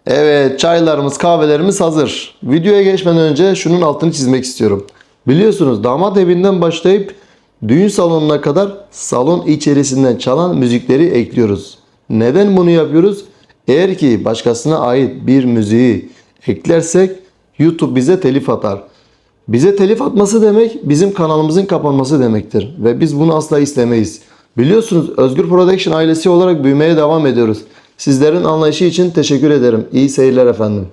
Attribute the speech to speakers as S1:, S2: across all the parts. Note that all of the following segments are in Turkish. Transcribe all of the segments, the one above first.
S1: Evet, çaylarımız, kahvelerimiz hazır. Videoya geçmeden önce şunun altını çizmek istiyorum. Biliyorsunuz damat evinden başlayıp düğün salonuna kadar salon içerisinden çalan müzikleri ekliyoruz. Neden bunu yapıyoruz? Eğer ki başkasına ait bir müziği eklersek YouTube bize telif atar. Bize telif atması demek bizim kanalımızın kapanması demektir. Ve biz bunu asla istemeyiz. Biliyorsunuz Özgür Production ailesi olarak büyümeye devam ediyoruz. Sizlerin anlayışı için teşekkür ederim. İyi seyirler efendim.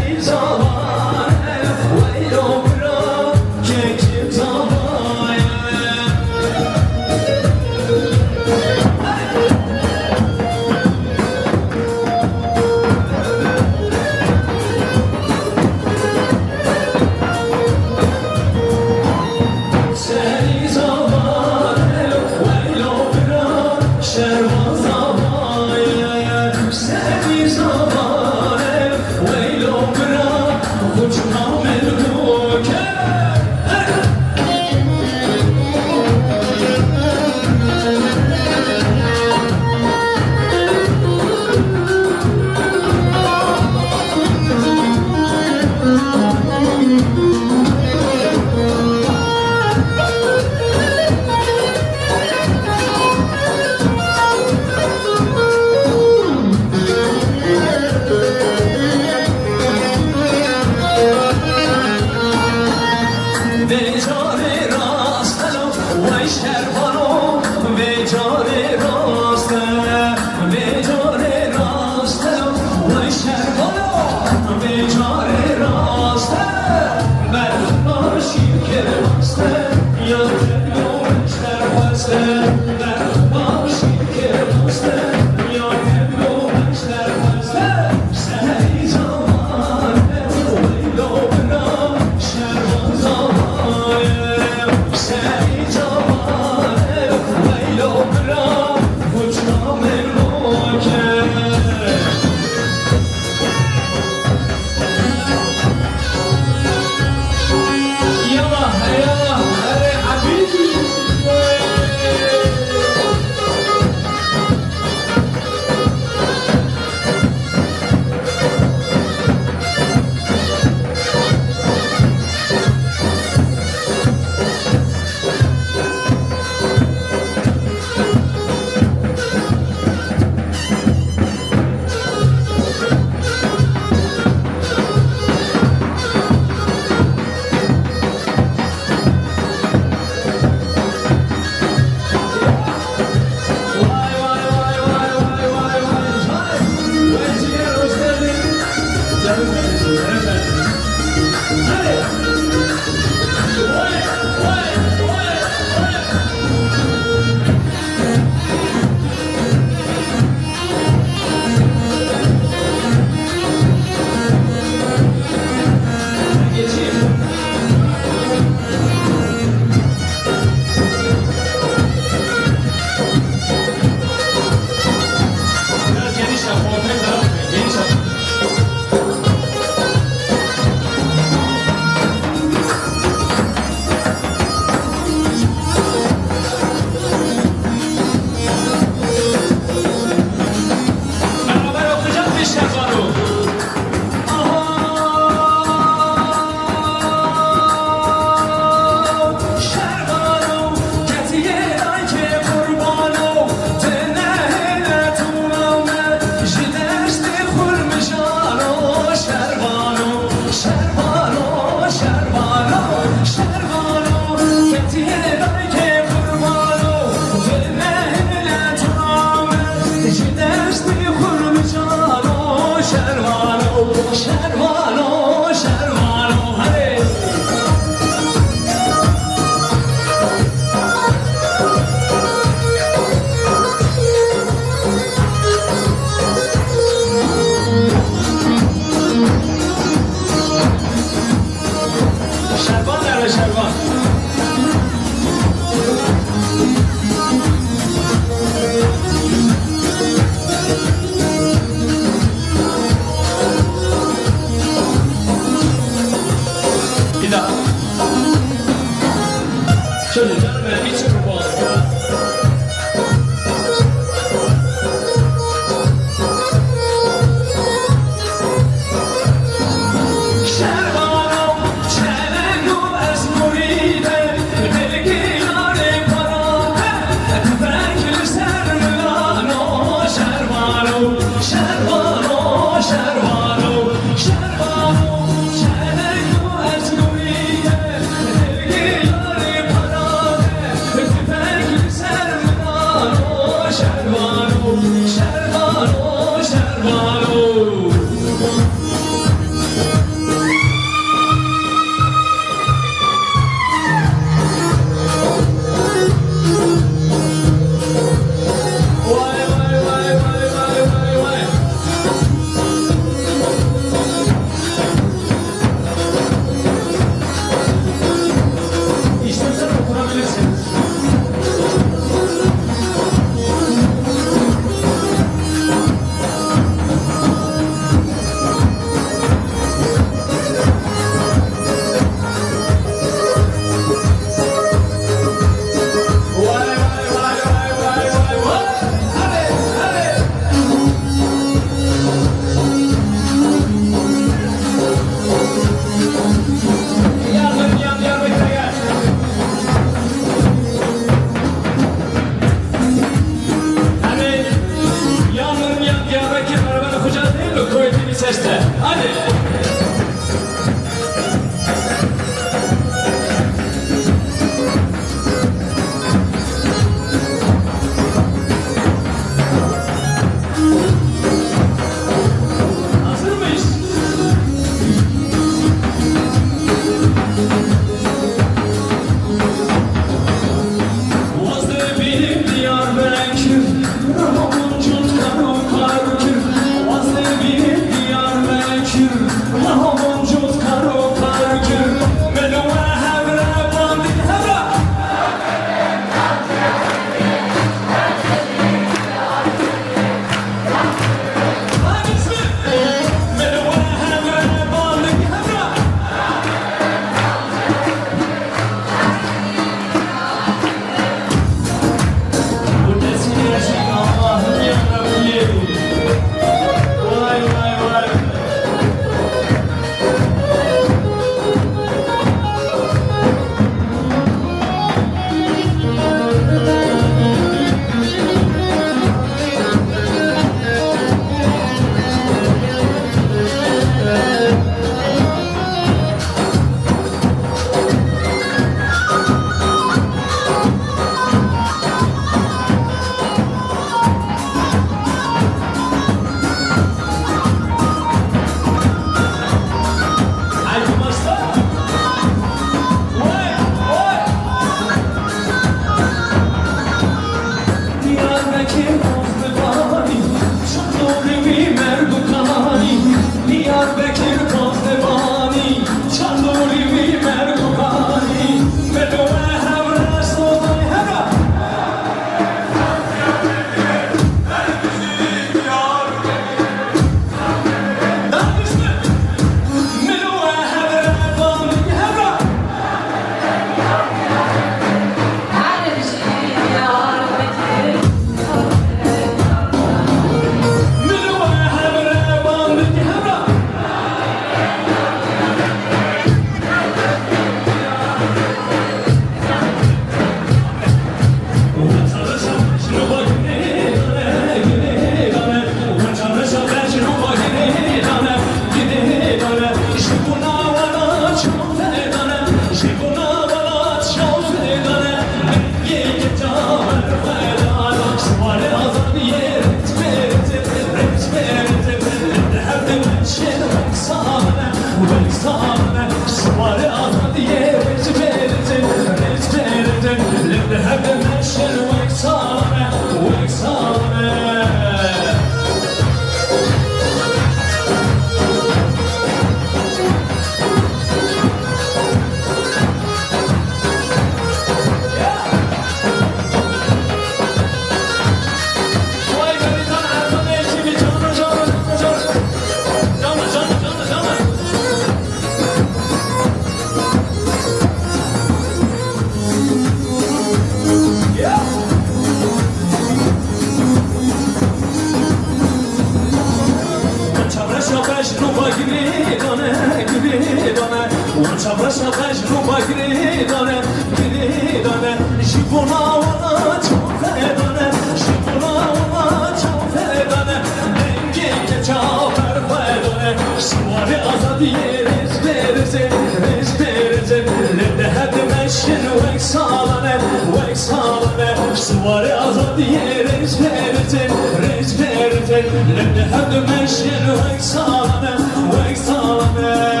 S2: Sware azad yeres رجبرتن رجبرتن لنهد مشين ويكسالنا ويكسالنا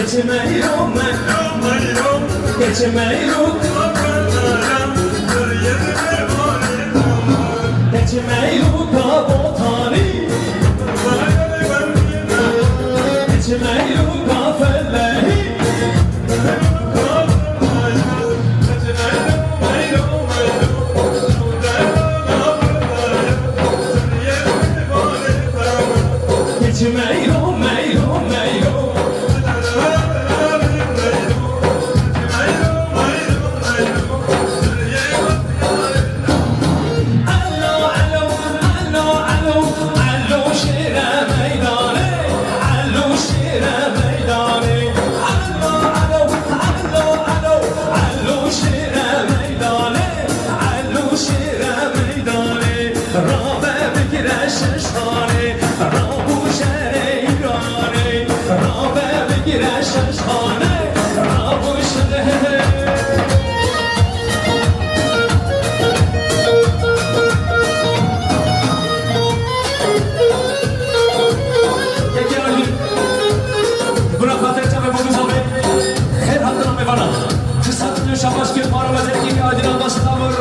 S2: geçmeyirim ben geçmeyirim geçmeyirim kabotani geçmeyirim kafellehi geçmeyirim meyrum meyrum Şabaş bir para ve zeki bir adil anlasın avır.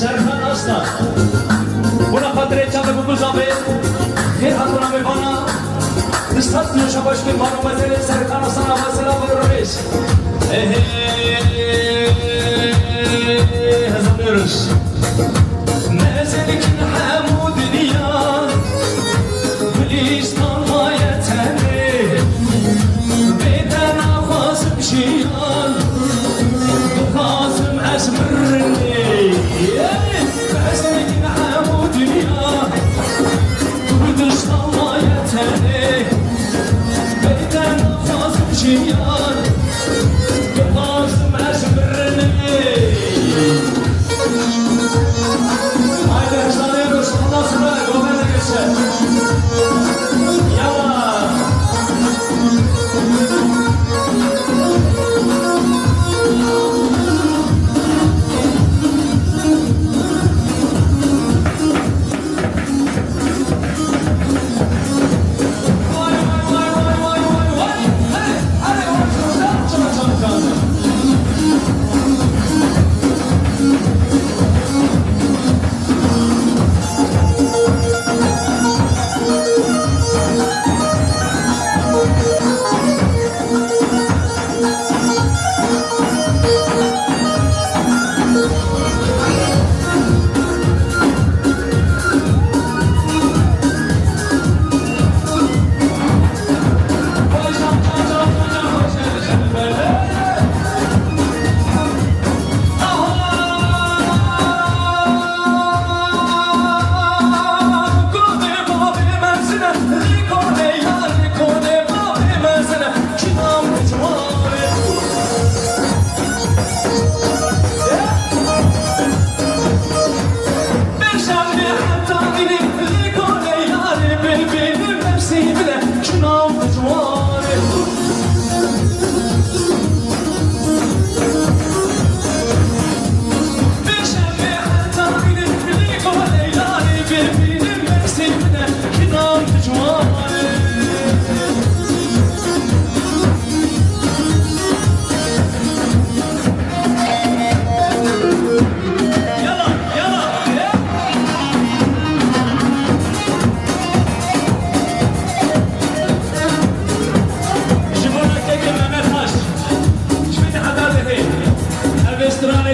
S2: Serkan Aslan. Buna patreccia me bubuzabe. Yer hatuna me bana. Istatmıyor şabaş bir bana mesele Serkan Aslan'a mesela buyurmuş. Hazırlıyoruz. Mezelikin hamu dünya. Gülistan mayeteni. Beden ağzım şiyan. Kazım esmirni. Mezelikin hamu dünya. Gülistan mayeteni. Beden ağzım şiyan. Kazım esmirni. Haydi hızlanıyoruz. Ondan sonra Gomer'e geçeceğiz. Yallah. Vay vay vay vay vay vay. Hadi vay. Çal.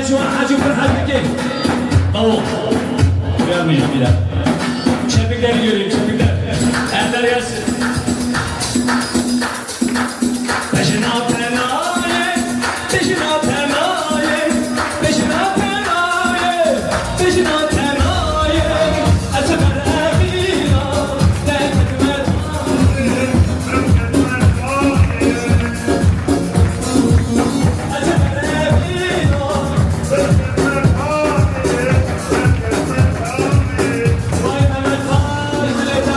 S2: Şu an hacı Fırhat'taki tavuk. Uyanmayacağım bir daha. Çepikleri göreyim, çepikler. Eller gelsin. Peşine penaye, peşine penaye, peşine penaye, peşine penaye. Esemer evina, devlet Vay Mehmet Fazıl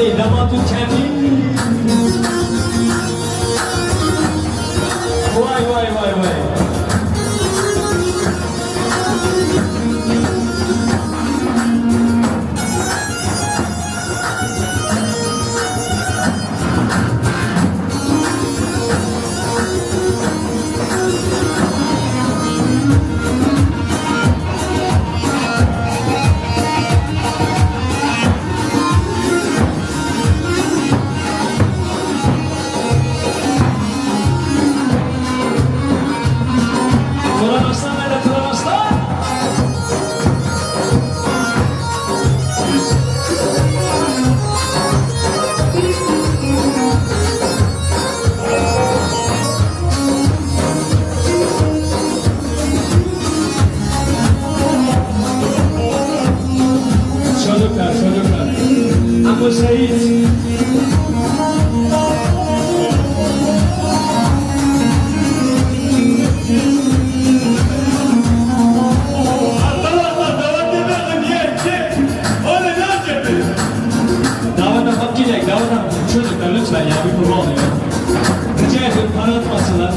S2: ey damatun kendi. Vay vay vay vay. Turanoslan hele Turanoslan. Çocuklar. Abu Seyit. Davada hak gidecek, davada. Çocuklar lütfen ya bir kurban oluyor. Rica ediyorum para atmasınlar.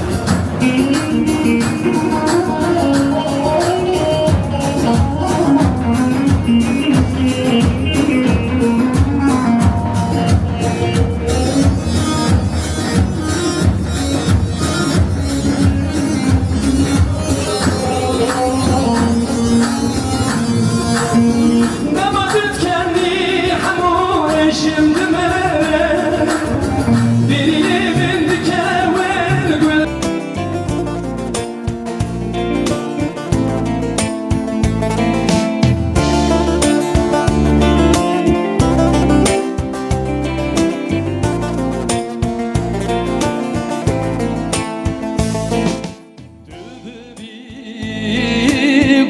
S2: Damat kendi hamu şimdi mi? Birini bindik evvel gül.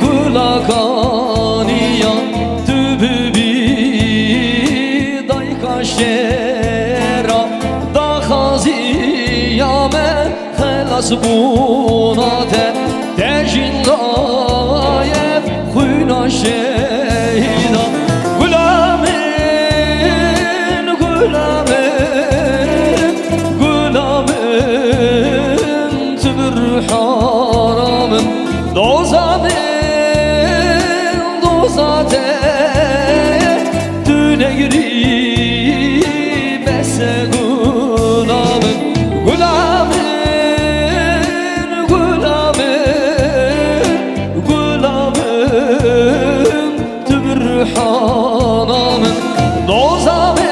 S3: Gulakaniya tübübi daykaşera da khaziyame khalas bunate dejindaye khuna şehida gulamin tübür haramın dozamin dozate tünegri bese gulamın tübür hanamın dozate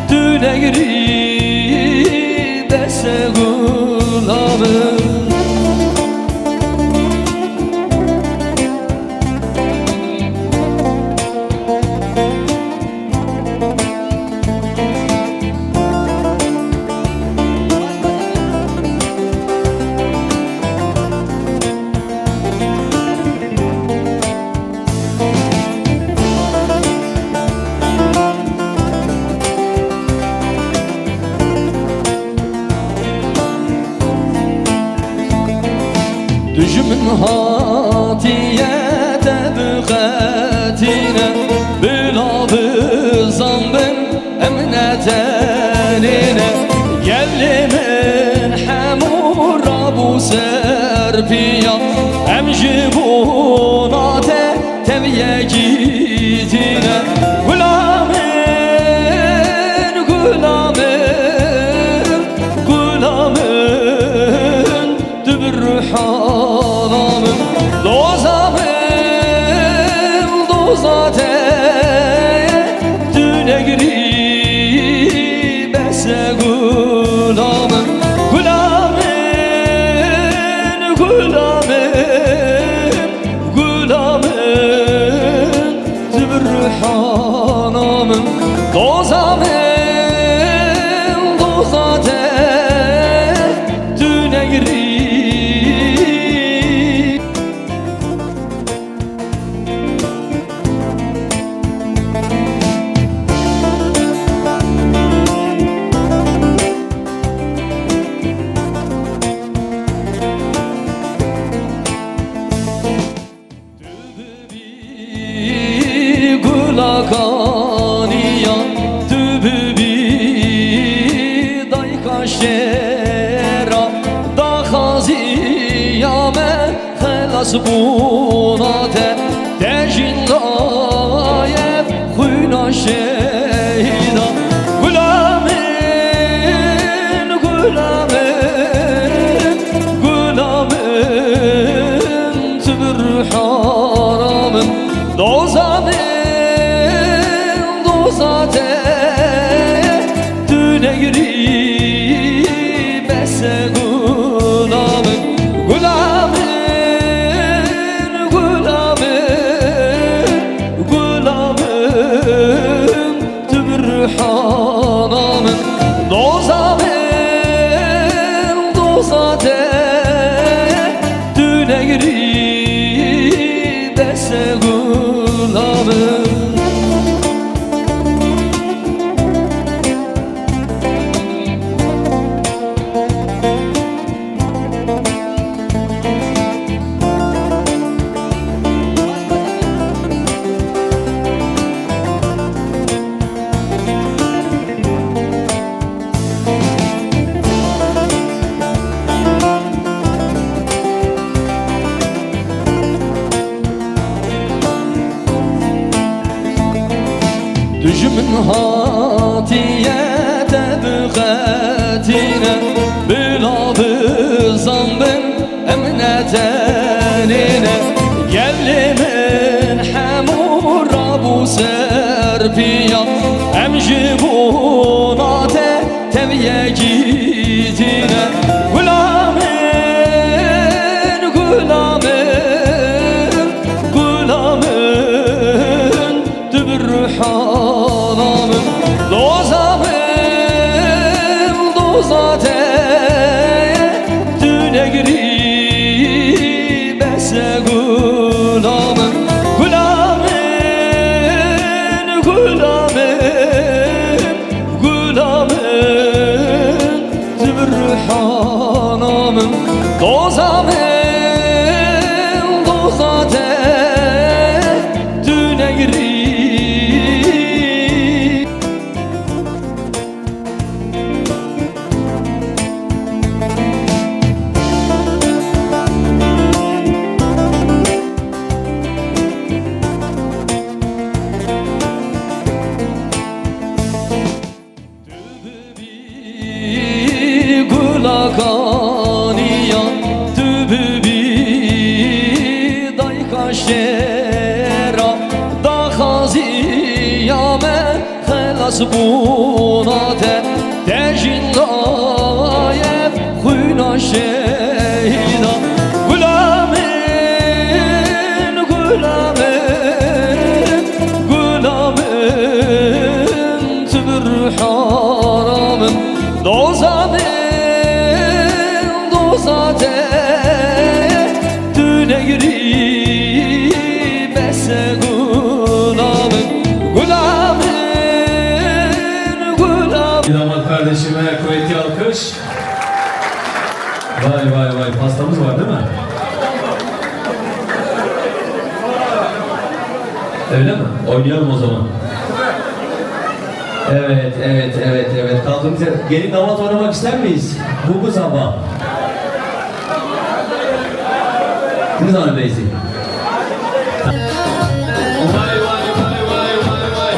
S3: tünegri bese gulamın. Düşümün hatiyete büqetine Bülabı zambın emnetenine Gellimin hemura bu serpiya Emjibunate teviye gitine Gulamın tübür hanamın dozate tünegri bese gulamın tübür hanamın dozate tünegri. خلاص بوناته دجلايب خونا شهيدا غلامين غلامين غلامين تبر حرامن دوزامين دوزاته دنيري بس غلامن غلامين غلامين غلامين تبر حرامن دوزامين دوزاته دنيري بس غلامن Düşümün hatiyete büqetine Bilabı zambın emnetenine Gellimin hemura bu serpiya Emjibunate teviye gitine Gulamin, gulamin, gulamin Dübür haramın Dozamın, dozate Dünegri bese gulamın Gulamin, gulamin, gulamin Dübür haramın Dozamın, dozate Dünegri Gulakaniya tübübi dayka şera da khaziyame khalas bunate dejinlayeb khuna şehida gulamin gulamin gulamin tübür haramın dozamin dozate dünegri bese gulamın gulamin gulamin
S2: Damat kardeşime kuvvetli alkış. Vay vay vay, pastamız var değil mi? Öyle mi? Oynayalım o zaman. Evet, evet, evet, evet. Kaldığımız yer. Gelin damat oynamak ister miyiz? Bu sabah. Ne zaman Beyzi? Vay vay vay vay vay vay.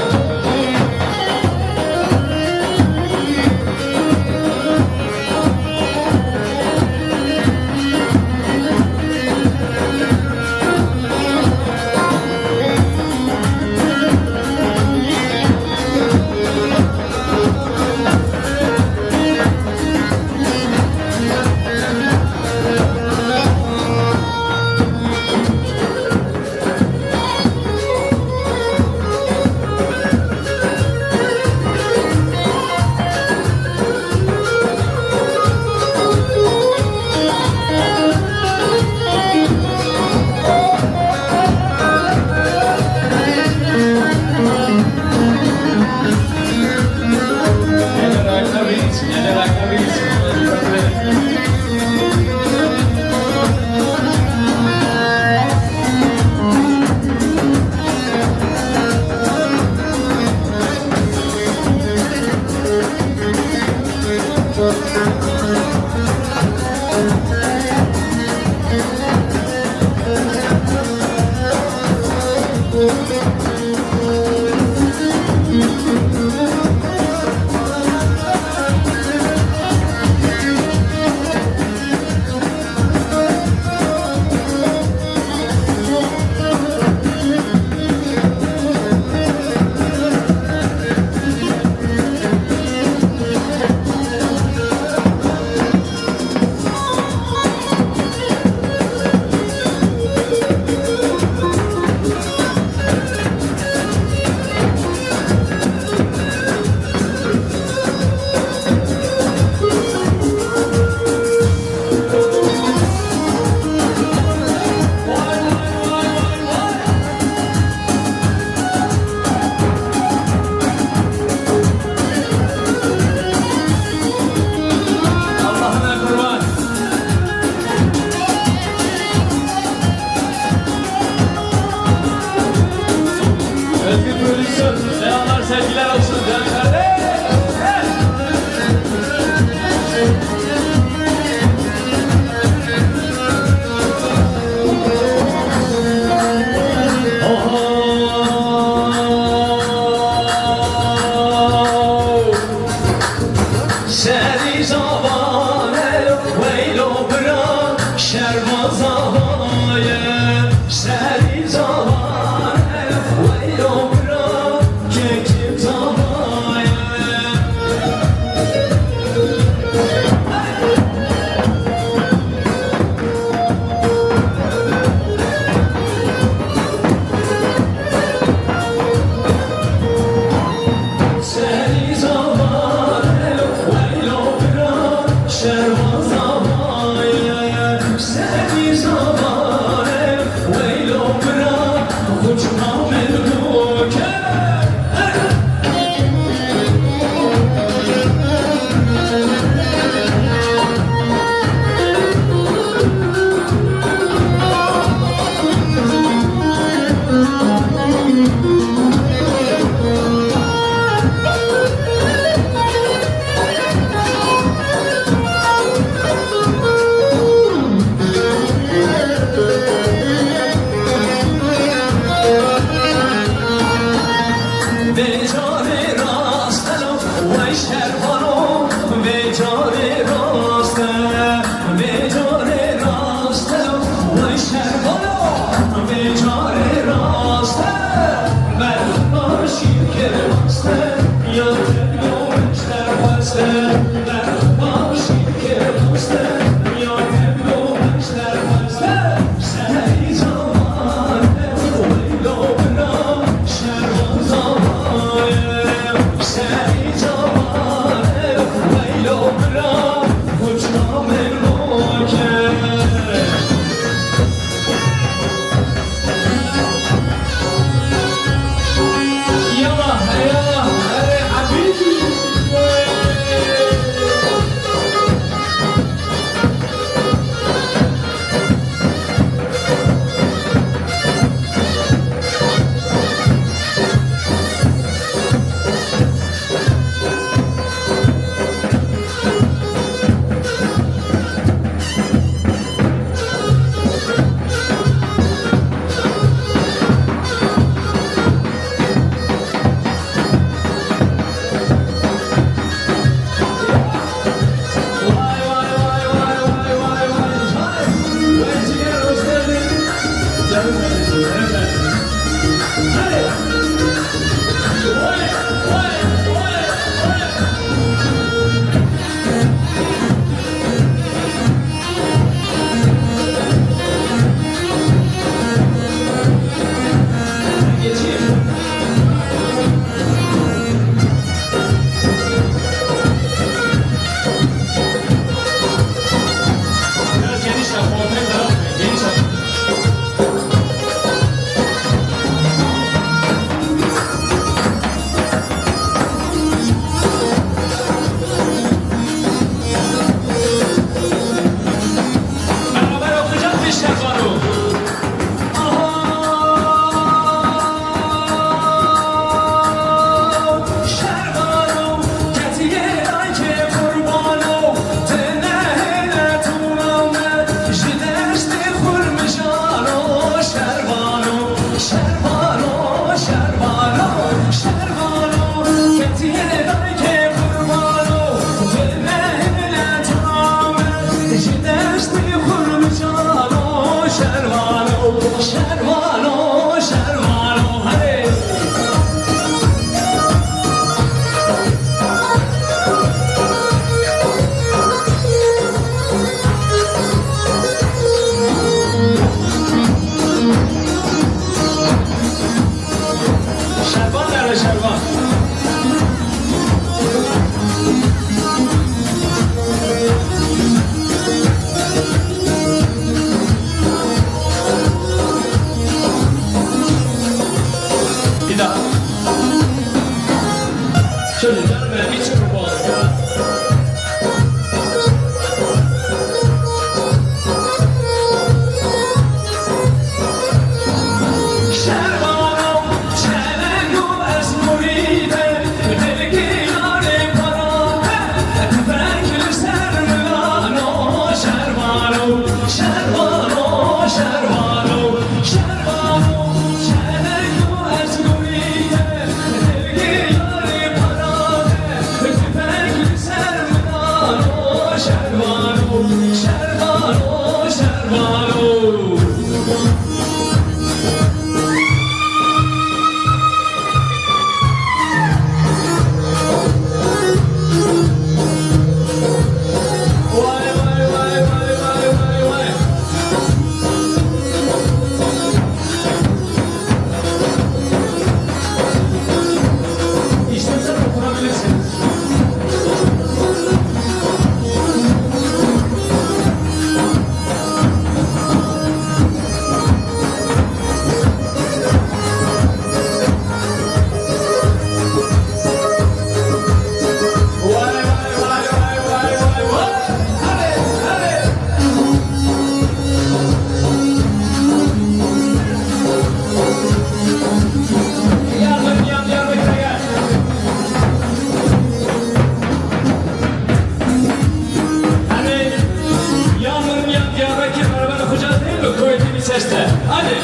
S2: sesle. Hadi.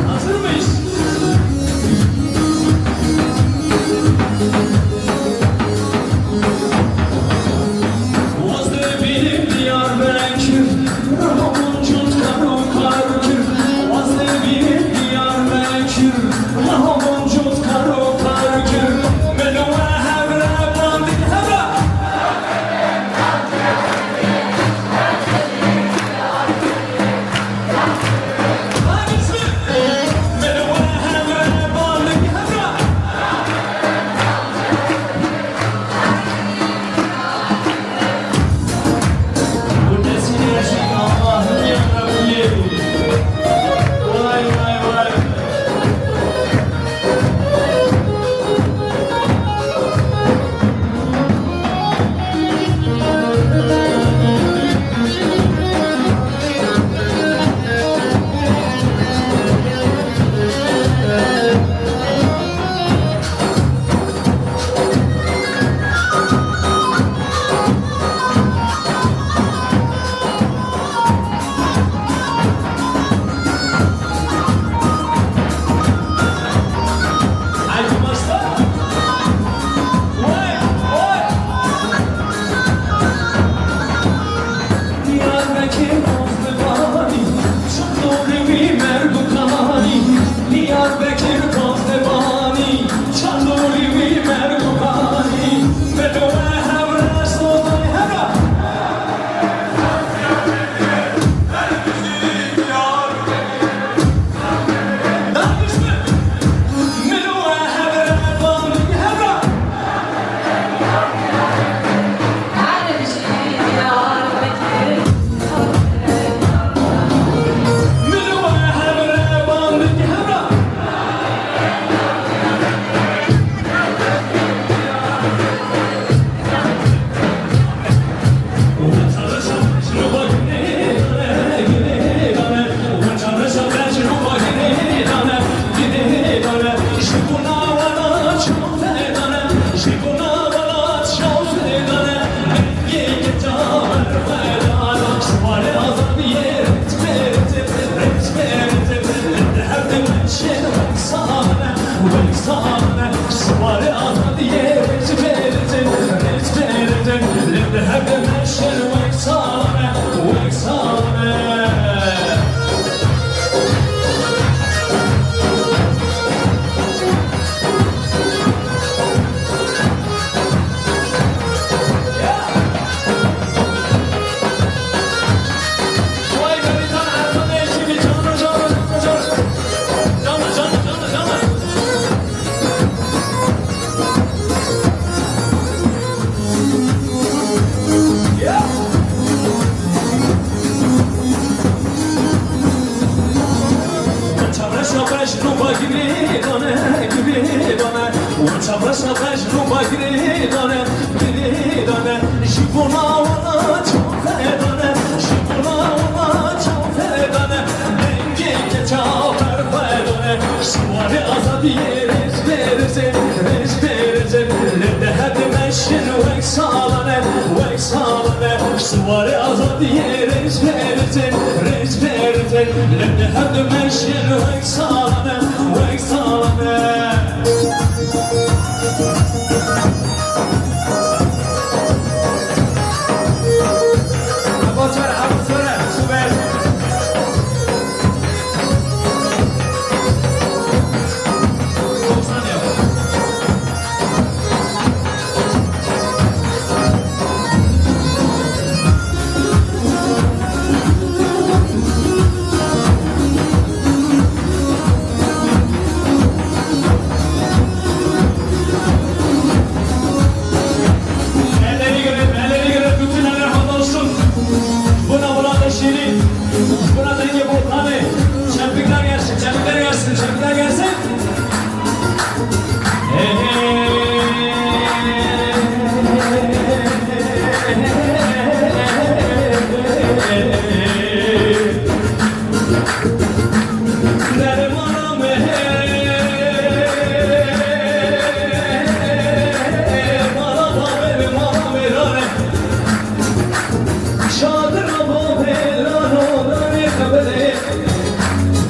S2: Hazır mıyız? Vazde benim Diyarbakır, Rahamuncun karu karkır. Vazde benim Diyarbakır, Rahamuncun karu karkır. Melova havra bandı havra. Hangisi? Melova havra bandı havra. Bu nesine şey Allah'ım yarabbim. Vay vay vay. Haydi başla. Vay vay. Diyarbakır Kozlebani, Çanduri Merdukani. Diyarbakır Kozlebani, Çanduri Merdukani. Bedove havra soday havra. Danmış mı? Bedove havra bandı havra. Bedove havra bandı havra. Sıvarı azad yer, verin, let the have the nation wake sağlana, wake sağlana. Vay be bir tane Erkan ekibi canlı canlı canlı canlı canlı canlı canlı. Yeah. Çabraş ruba gibi done gibi done. Çabraş ruba gibi done gibi done. Jibuna ona çok done, jibuna ona çok done. Denge geçer done. Sıvarı azad yeriz verirsin. Let the have the nation wake sağlana, wake sağlana. Sıvarı azad yeriz verirsin. Let the have the nation wake sağlana, wake sağlana. Atmosfere, süper.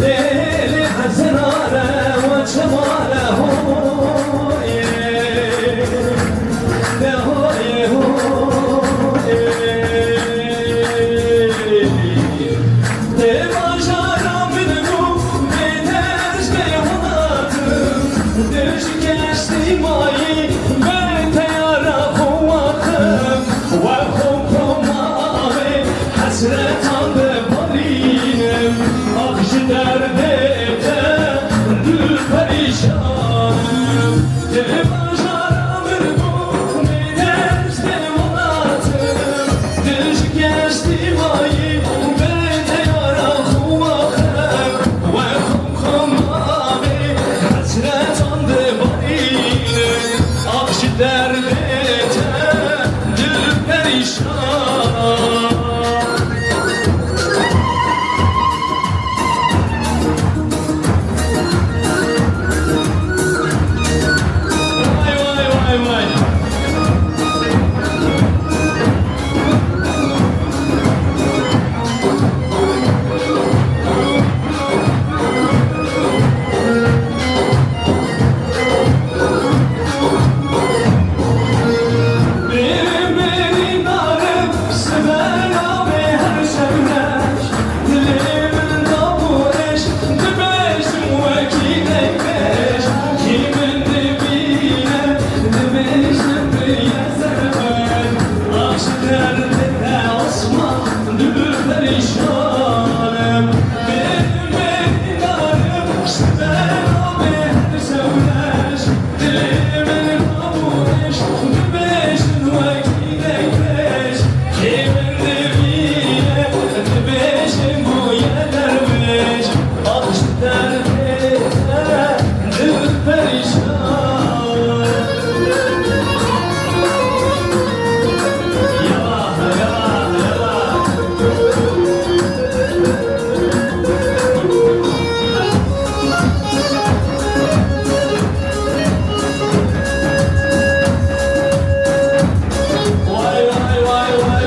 S2: ليلي حزنانة وجمالة هوي هوي هوي Devacara minnu beders behunadım Düş geçtim ayı ben teyara kuvatım Ve kumkumave hasret andı balinem Akşı derdete dül perişanım Devacara minnu beders behunadım Düş geçtim ayı Derdete dil perişan Vay vay vay vay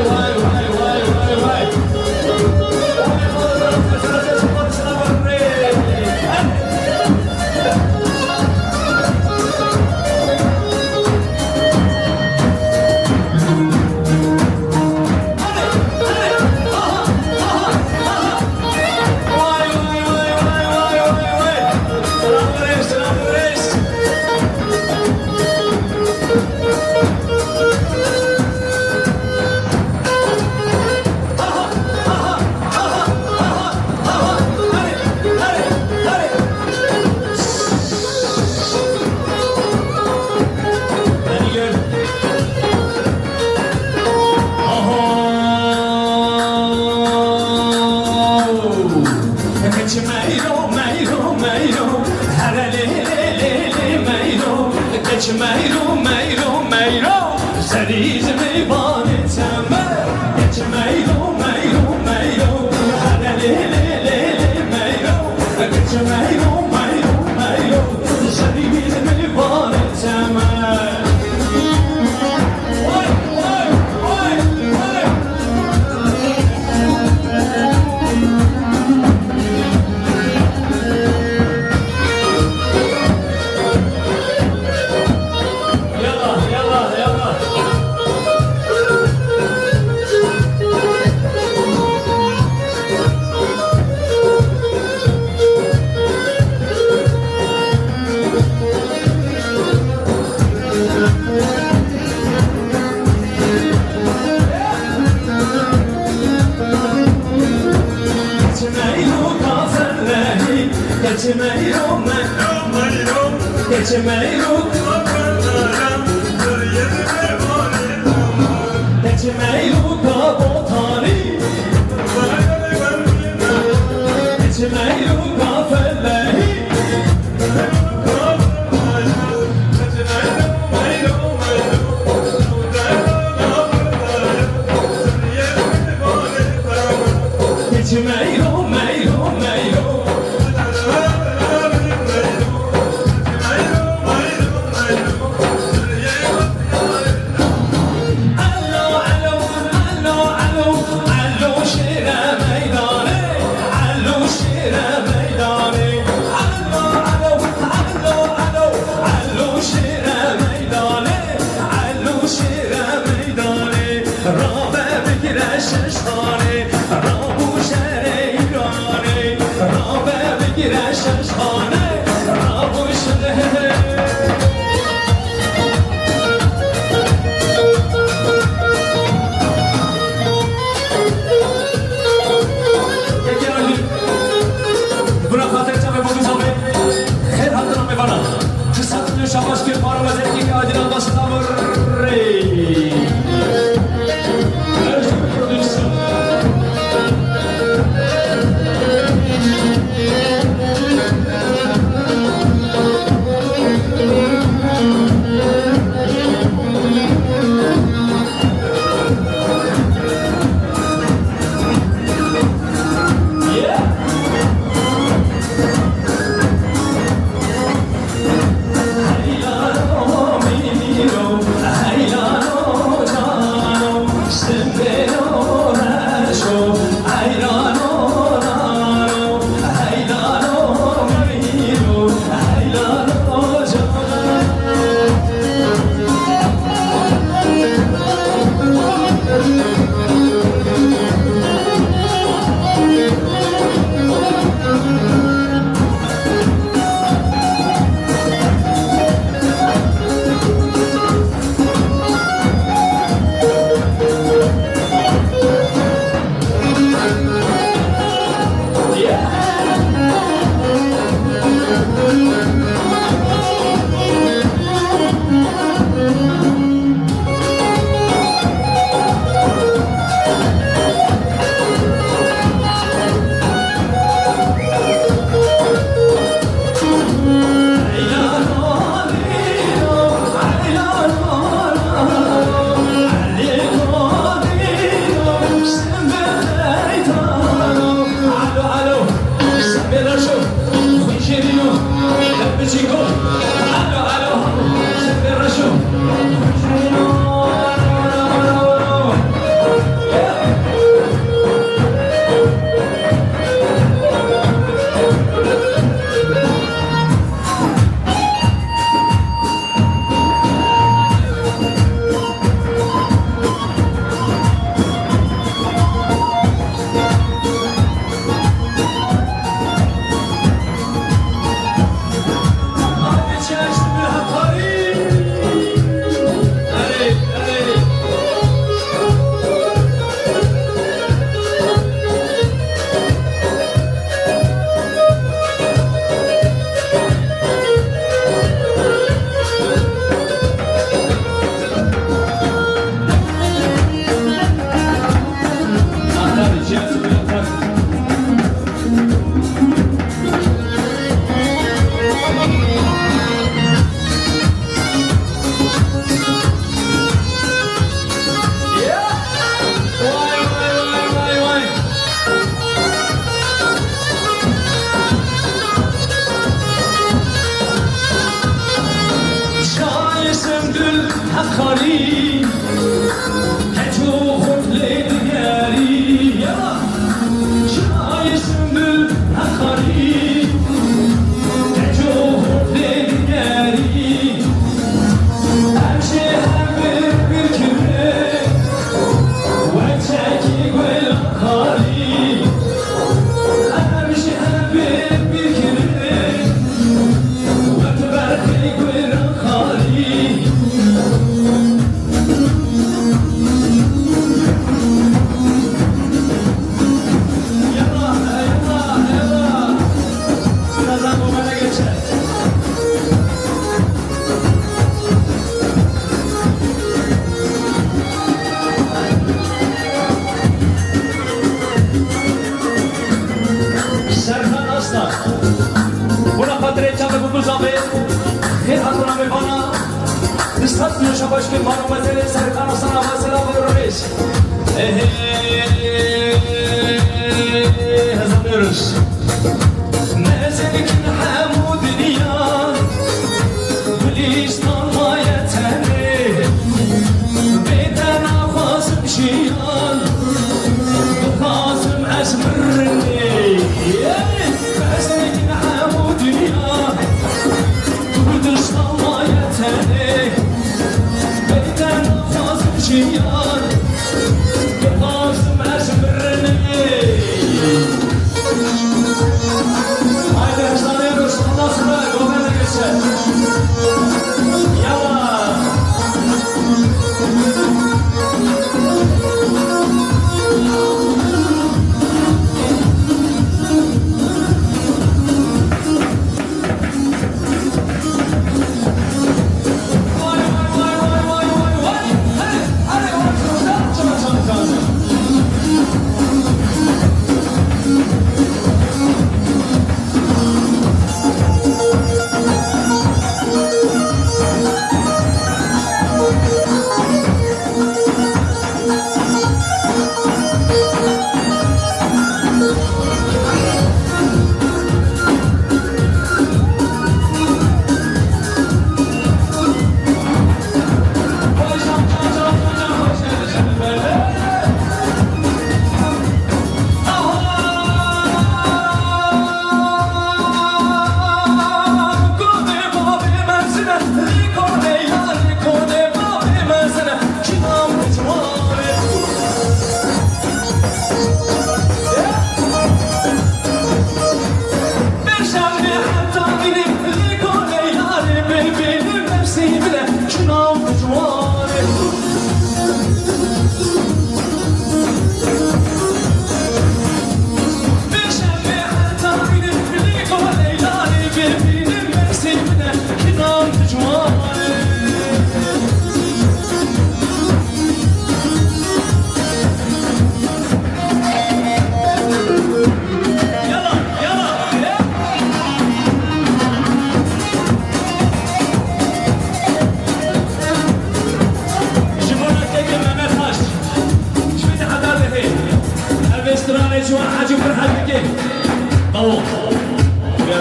S2: Meyro, meyro, meyro, seriz mi vaneteme Geç meyro, meyro, meyro, le meyro Geç meyro, meyro, meyro, seriz mi vaneteme Vay, vay, vay, vay Geçmeyro, meyro, geçmeyro, geçmeyro kabotani, geçmeyro kafeleri, geçmeyro, meyro, meyro. Meydan Buna خاطر جب بگو زمه خیر حتی نمی بنا قصت جو شباش که پارو وزرکی که عادینا باستا بری Erşim Prodüksiyon حقاری هجو خفل دیگری شای سنبل حقاری هجو خفل دیگری همشه همه bir küre ve çeki gül akari همشه همه bir küre ve teberki gül akari Serkan Aslan Buna خاطر جب بگو زمه خیر حتی نمی بنا قصت جو شباش که پارو وزرکی سرکان Aslan آواز سلام veriyoruz Hazırlıyoruz Mezelik Hamud Niyan Gülistan mayeteni Beden avazım şiyan Kazım esmirni Mezelik Hamud Niyan Gülistan mayeteni Beden avazım şiyan Kazım esmirni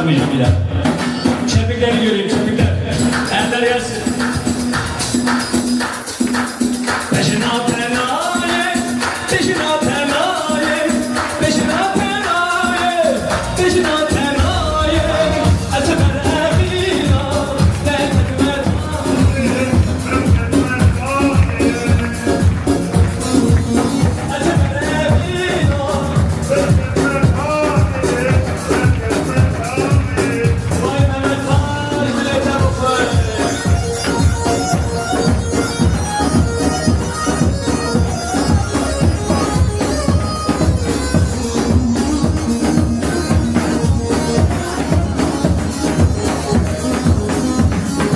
S2: çıkarmayacağım bir daha. Şefikleri göreyim, şefikler. Eller gelsin. Peşine tenaye, peşine tenaye, peşine tenaye, peşine tenaye. Eseber evina, tekmer. Eseber evina. Vay Mehmet var, bilete bakar.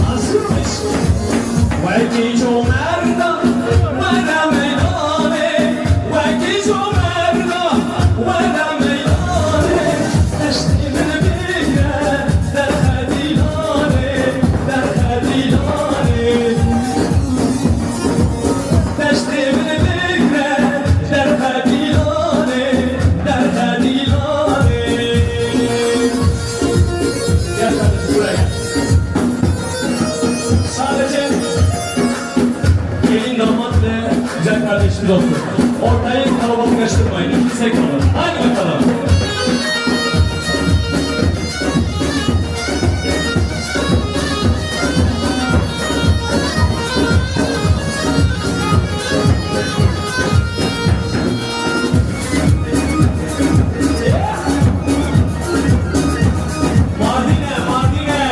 S2: Hazırmış. Vakit o merdan, vada meydane. Vakit o merdan, vada meydane. Teştimine bigre, derhe dilane, derhe dilane. Teştimine bigre, derhe dilane, derhe dilane. Gel kardeşim buraya gel. Sadece gelin damat ve güzel kardeşimiz olsun. Ortayı kalabalıklaştırmayın. İkisi kalın. Hadi bakalım. Mardin'e, Mardin'e.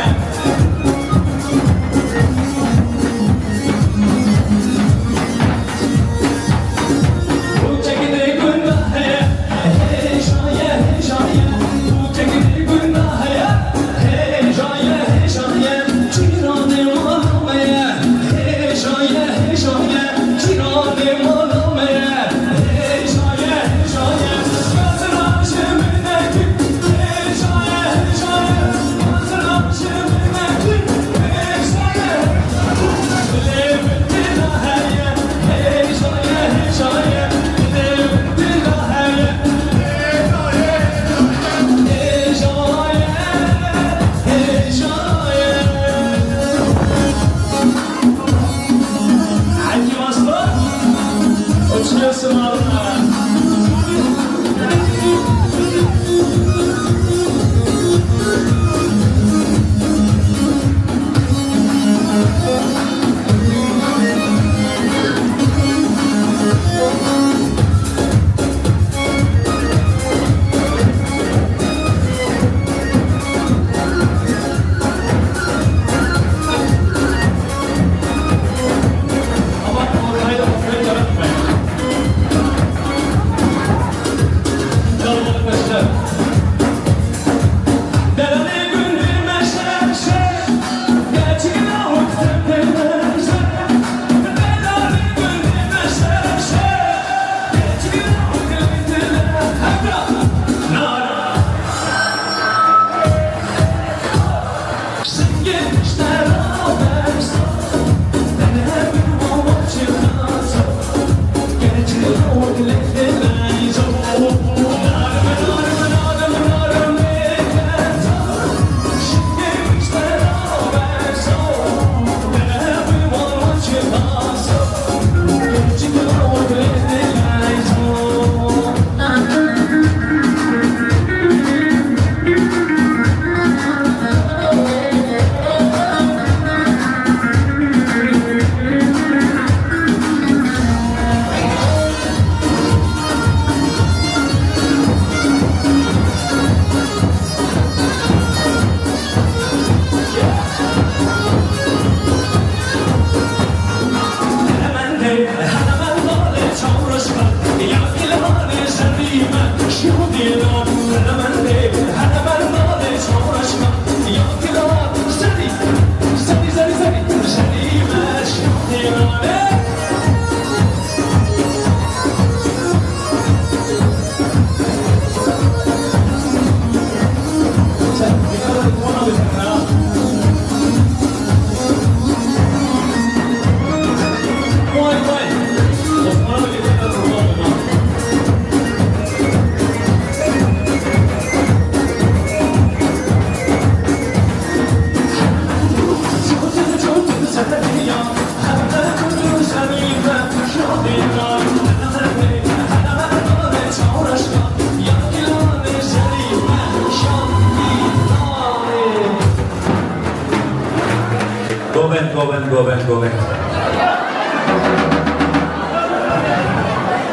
S2: Goven.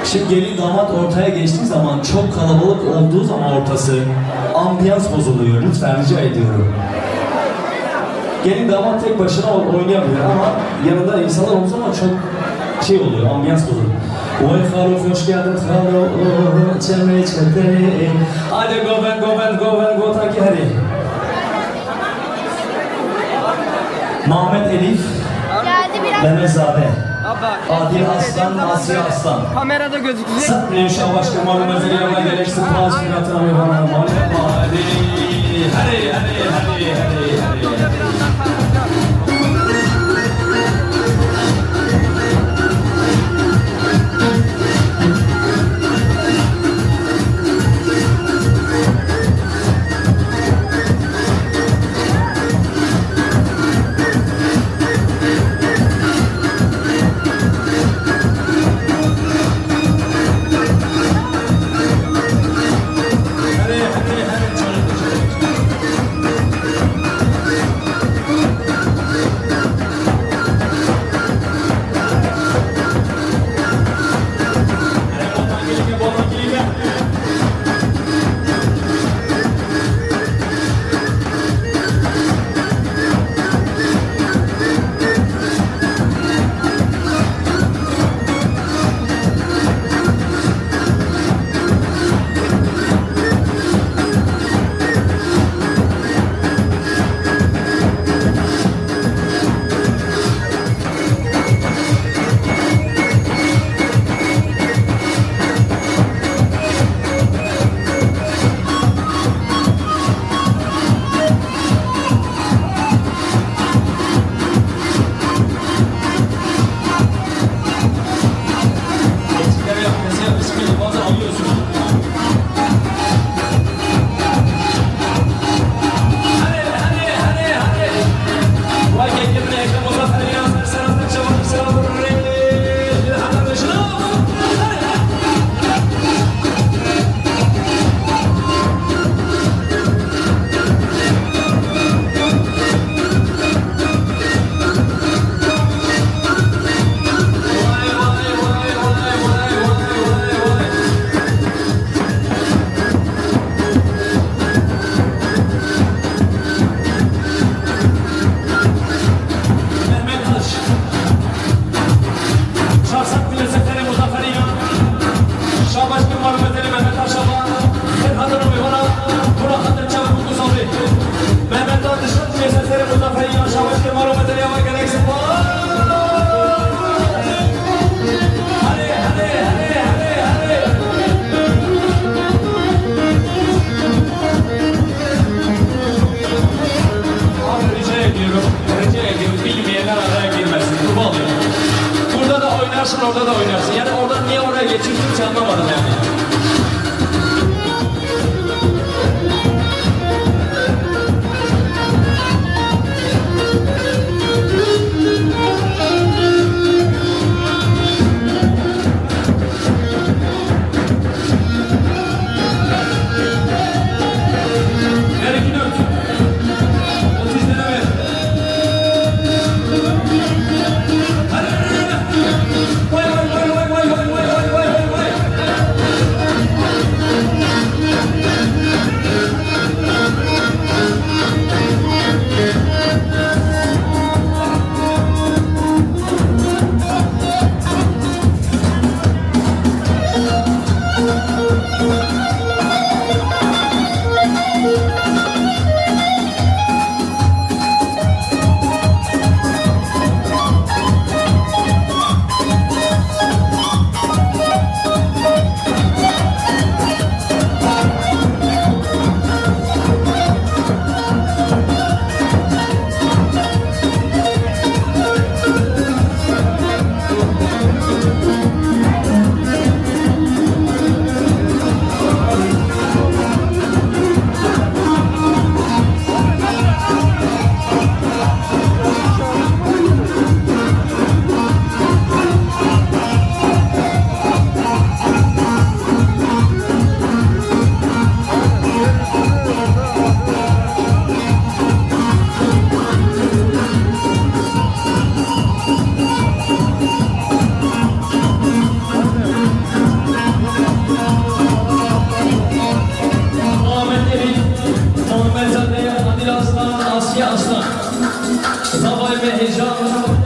S2: Şimdi gelin damat ortaya geçtiği zaman, çok kalabalık olduğu zaman ortası, ambiyans bozuluyor. Lütfen rica ediyorum. Gelin damat tek başına oynayamıyor ama yanında insanlar olduğu zaman çok şey oluyor, ambiyans bozuluyor. Vay Haruf hoş geldin Haruf, çeme çeteri. Hadi Goven, gota geri. Mehmet Elif, Mehmet Zade. Adil Aslan, Asiye Aslan.
S3: Kamerada gözükecek.
S2: Satmayın şu başka malum özelliğine gereksin. Paz fiyatına bir bana malum. Hadi.
S4: Orada da oynarsın. Yani oradan niye oraya geçiyorsun hiç anlamadım yani.
S2: ve heyecan.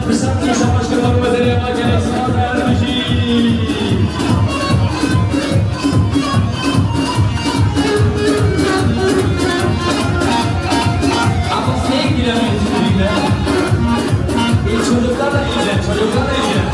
S2: Bir sanki savaş kadar bedeli ama gene sana vermeyeceğim. Ama sen ilgileniyorsun benimle. Çocuklarla ilgilen, çocuklarla ilgilen.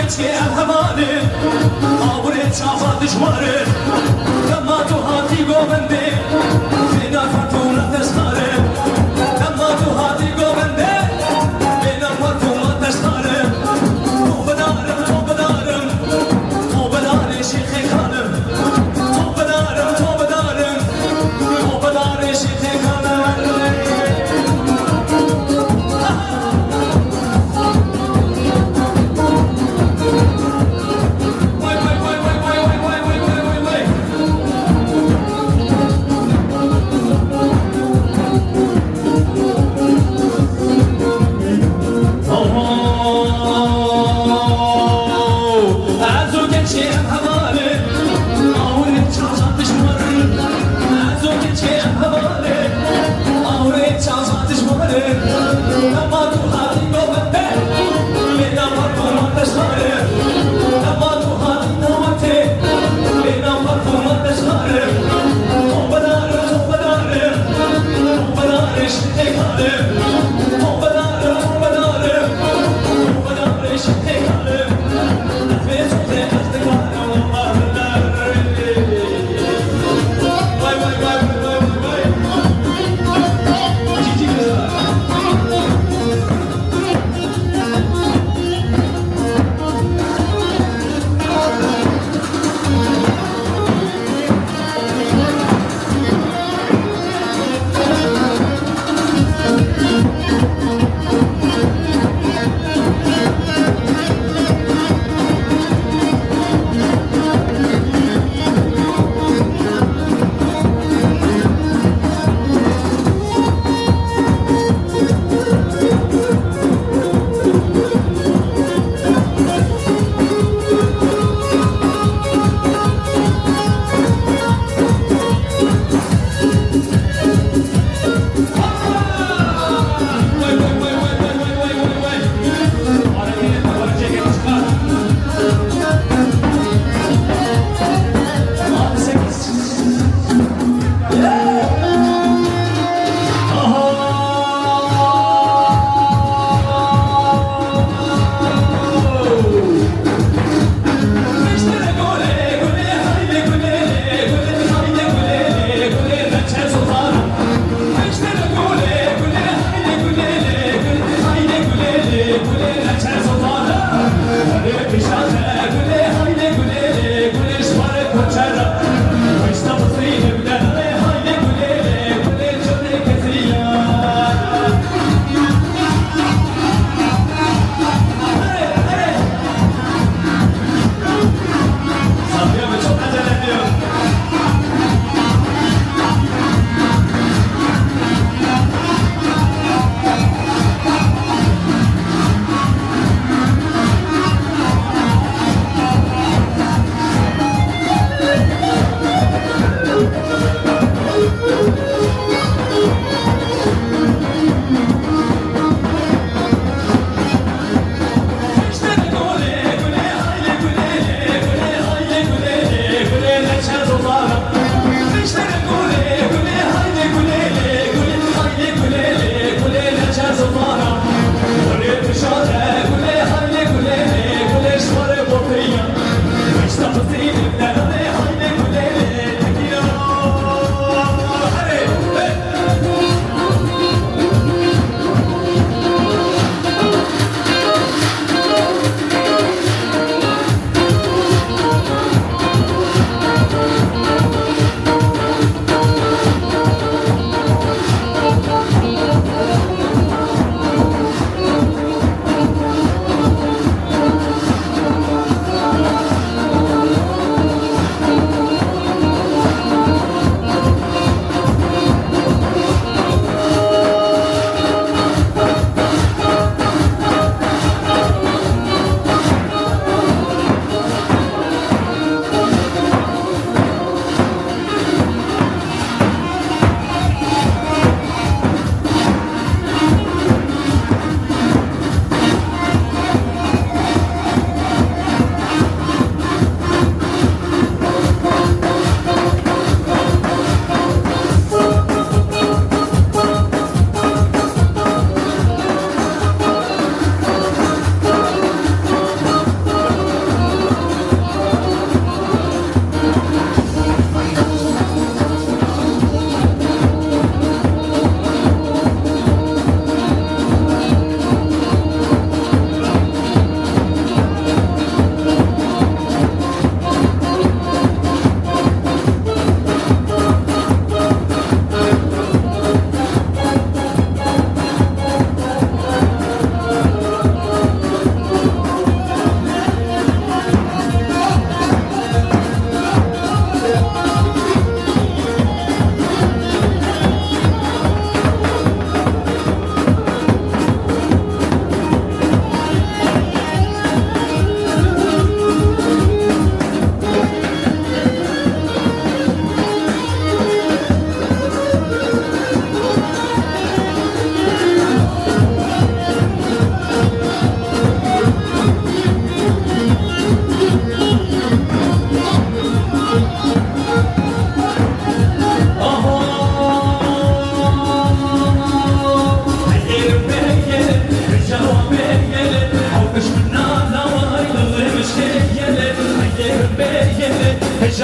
S2: geçe hemali Avre çava düşmarı Kama tu hati govende Bina fatuna testare Kama tu hati govende Bina fatuna testare Tobedarım tobedarım Tobedarı şirke kanım Tobedarım tobedarım Tobedarı şirke kanım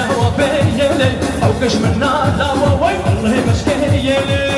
S2: جواب يلي أوكش من لا ووي والله مشكي يلي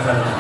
S4: خلف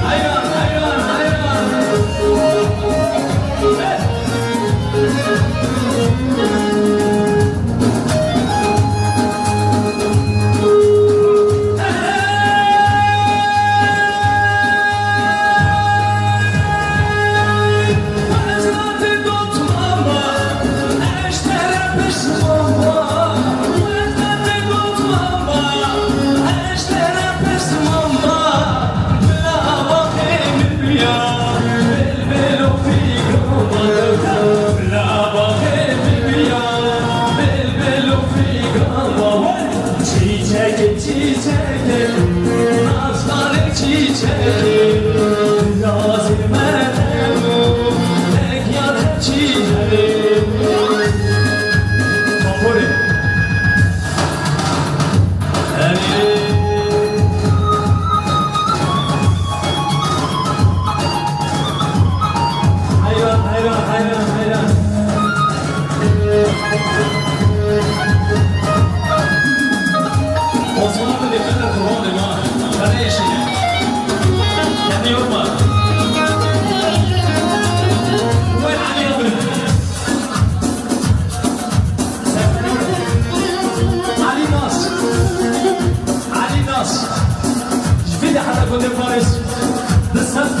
S2: Hayran, hayran, hayran.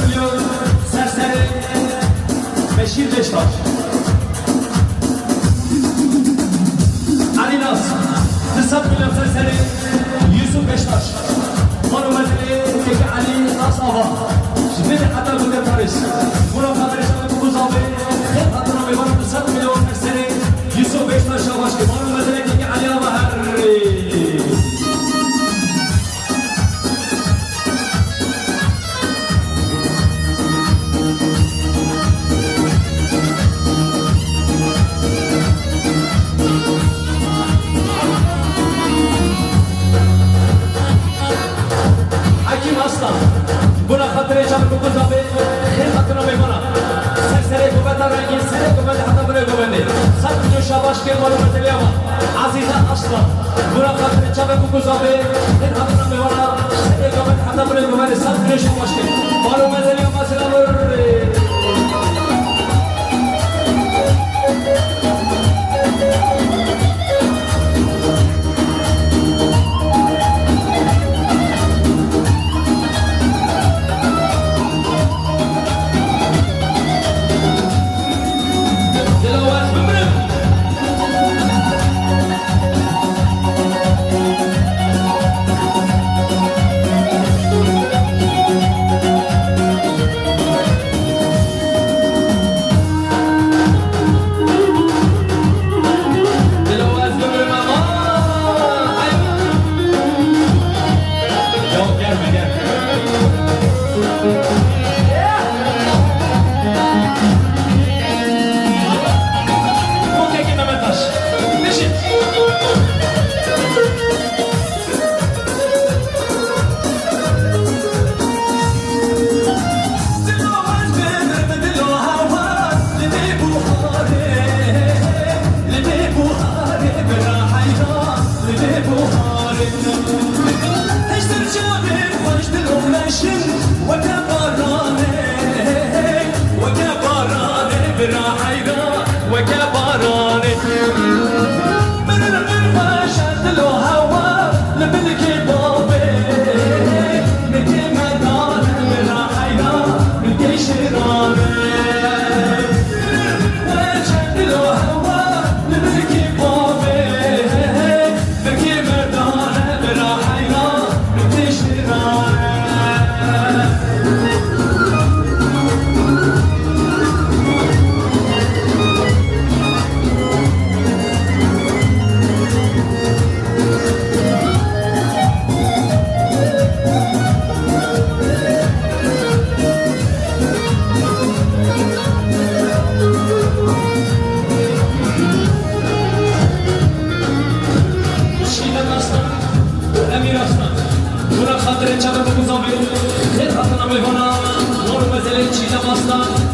S2: milyon serseri Beşir Beştaş Ali Naz 40 milyon serseri Yusuf Beştaş Monumentali Teki Ali Naz Ava Şimdi hatta bu da Paris Buna kadar yaşamak bu zavi Hep hatırına bir bana 40 milyon serseri Yusuf Beştaş Avaşki Monumentali Teki Ali Ava Harri Hakim Aslan Buna hatırı çabuk okuz abi Hep hatırına bir bana Serseri kuvvete rengi Seri kuvvete hatta buraya kuvveti Satmıyor Şabaş ki monumentali ama Azize Aslan Buna hatırı çabuk okuz abi Hep hatırına bir bana Seri kuvvete hatta buraya kuvveti Satmıyor Şabaş ki monumentali ama selamur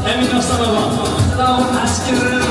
S2: Emin Aslanova, Selamun Askeri.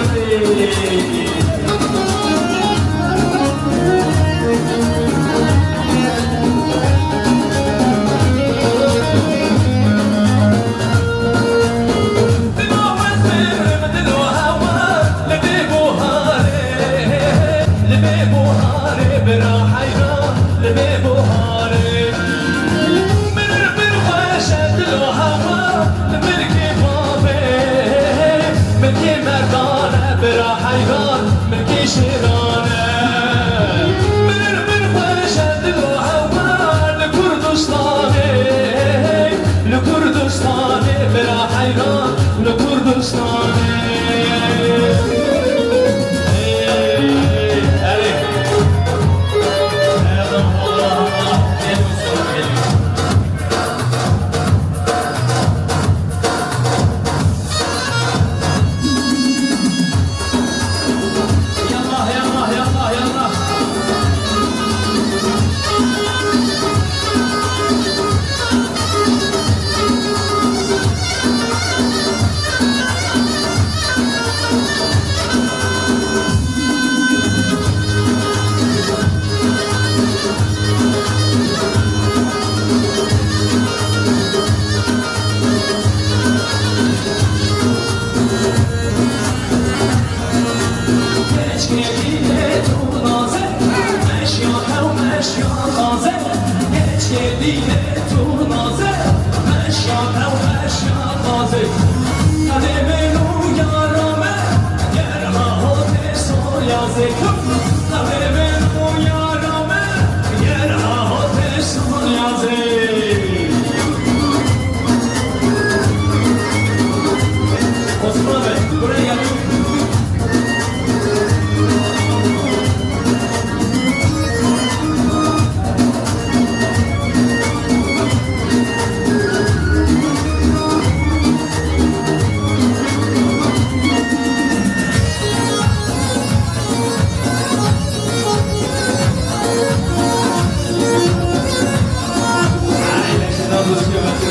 S3: حيران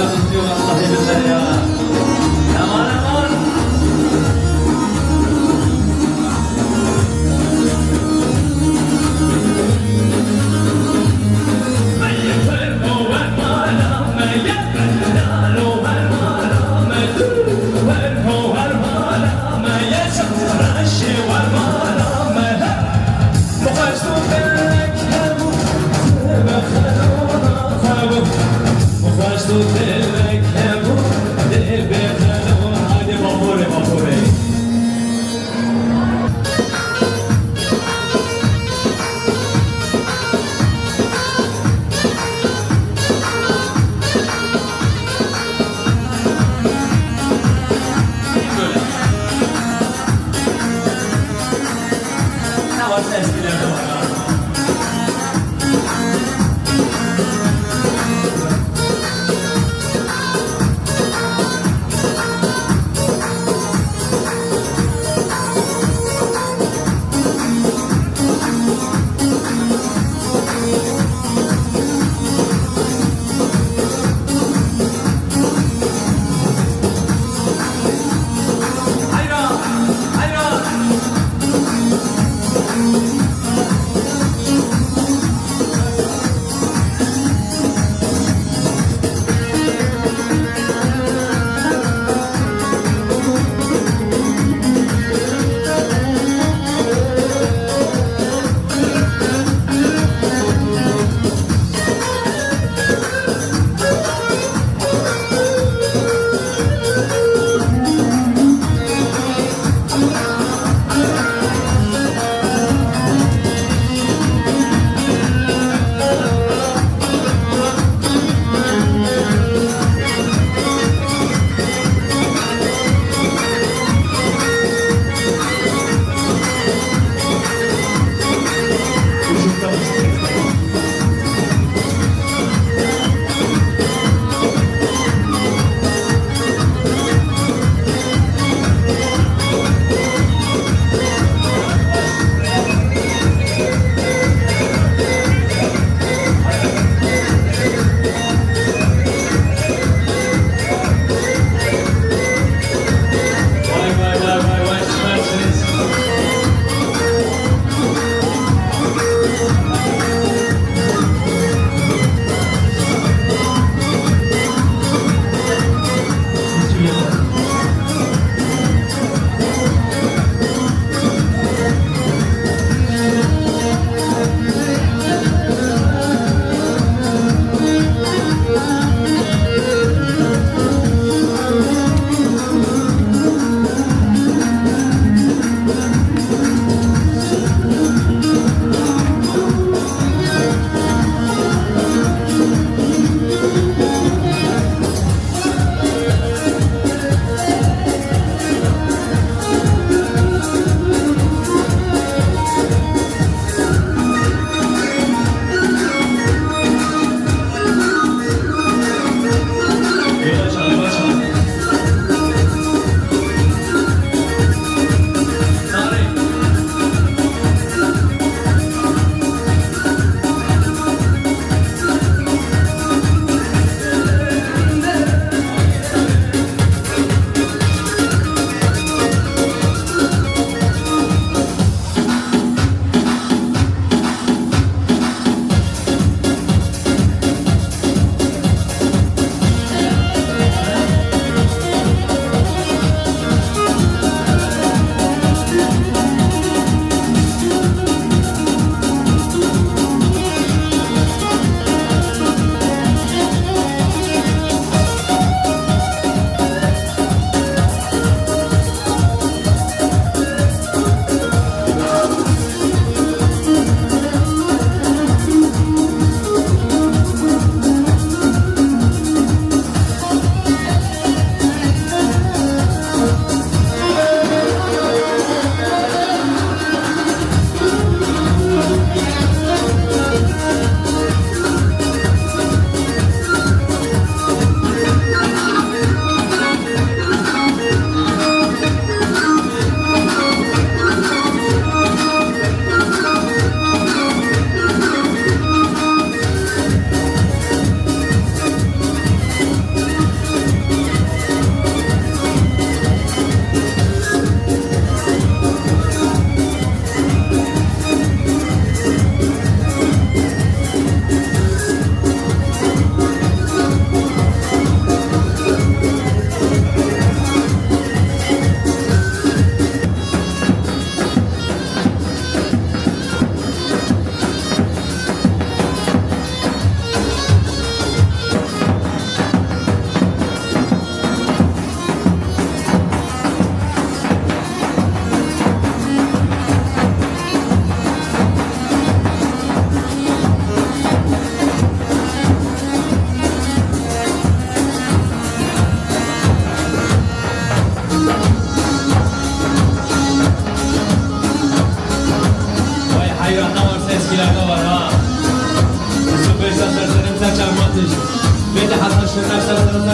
S4: biraz istiyor vallahi billahi ya. Aman aman.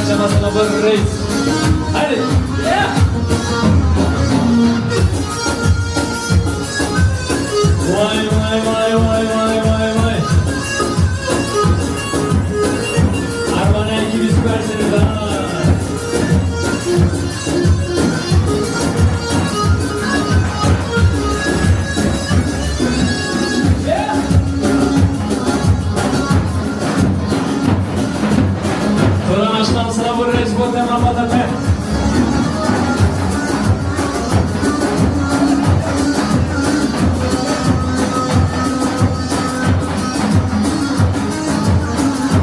S4: çabasına buyurun reis. Hadi. Yeah. Vay vay vay vay vay vay vay. Armağan ekibi süpersiniz ha. Kur'an açtan sıra bu reis bu temamada be.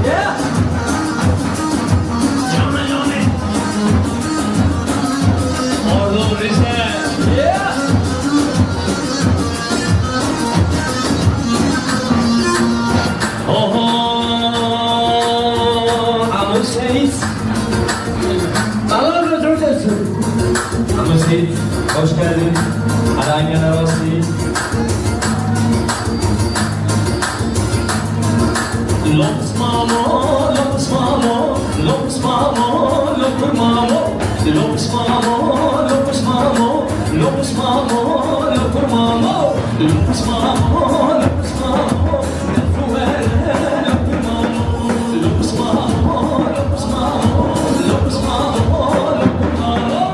S4: Yeah. Canım yani. Ordu Rize. Yeah. Oho. Amur Seyit. Allah razı olsun. Amur Seyit. Hoş geldin. Alanya Navası. Lops mamo, lops mamo, lops mamo, lops mamo, lops mamo, lops mamo, lops mamo, lops mamo, lops mamo, lops mamo, lops mamo, lops mamo, lops mamo, lops mamo.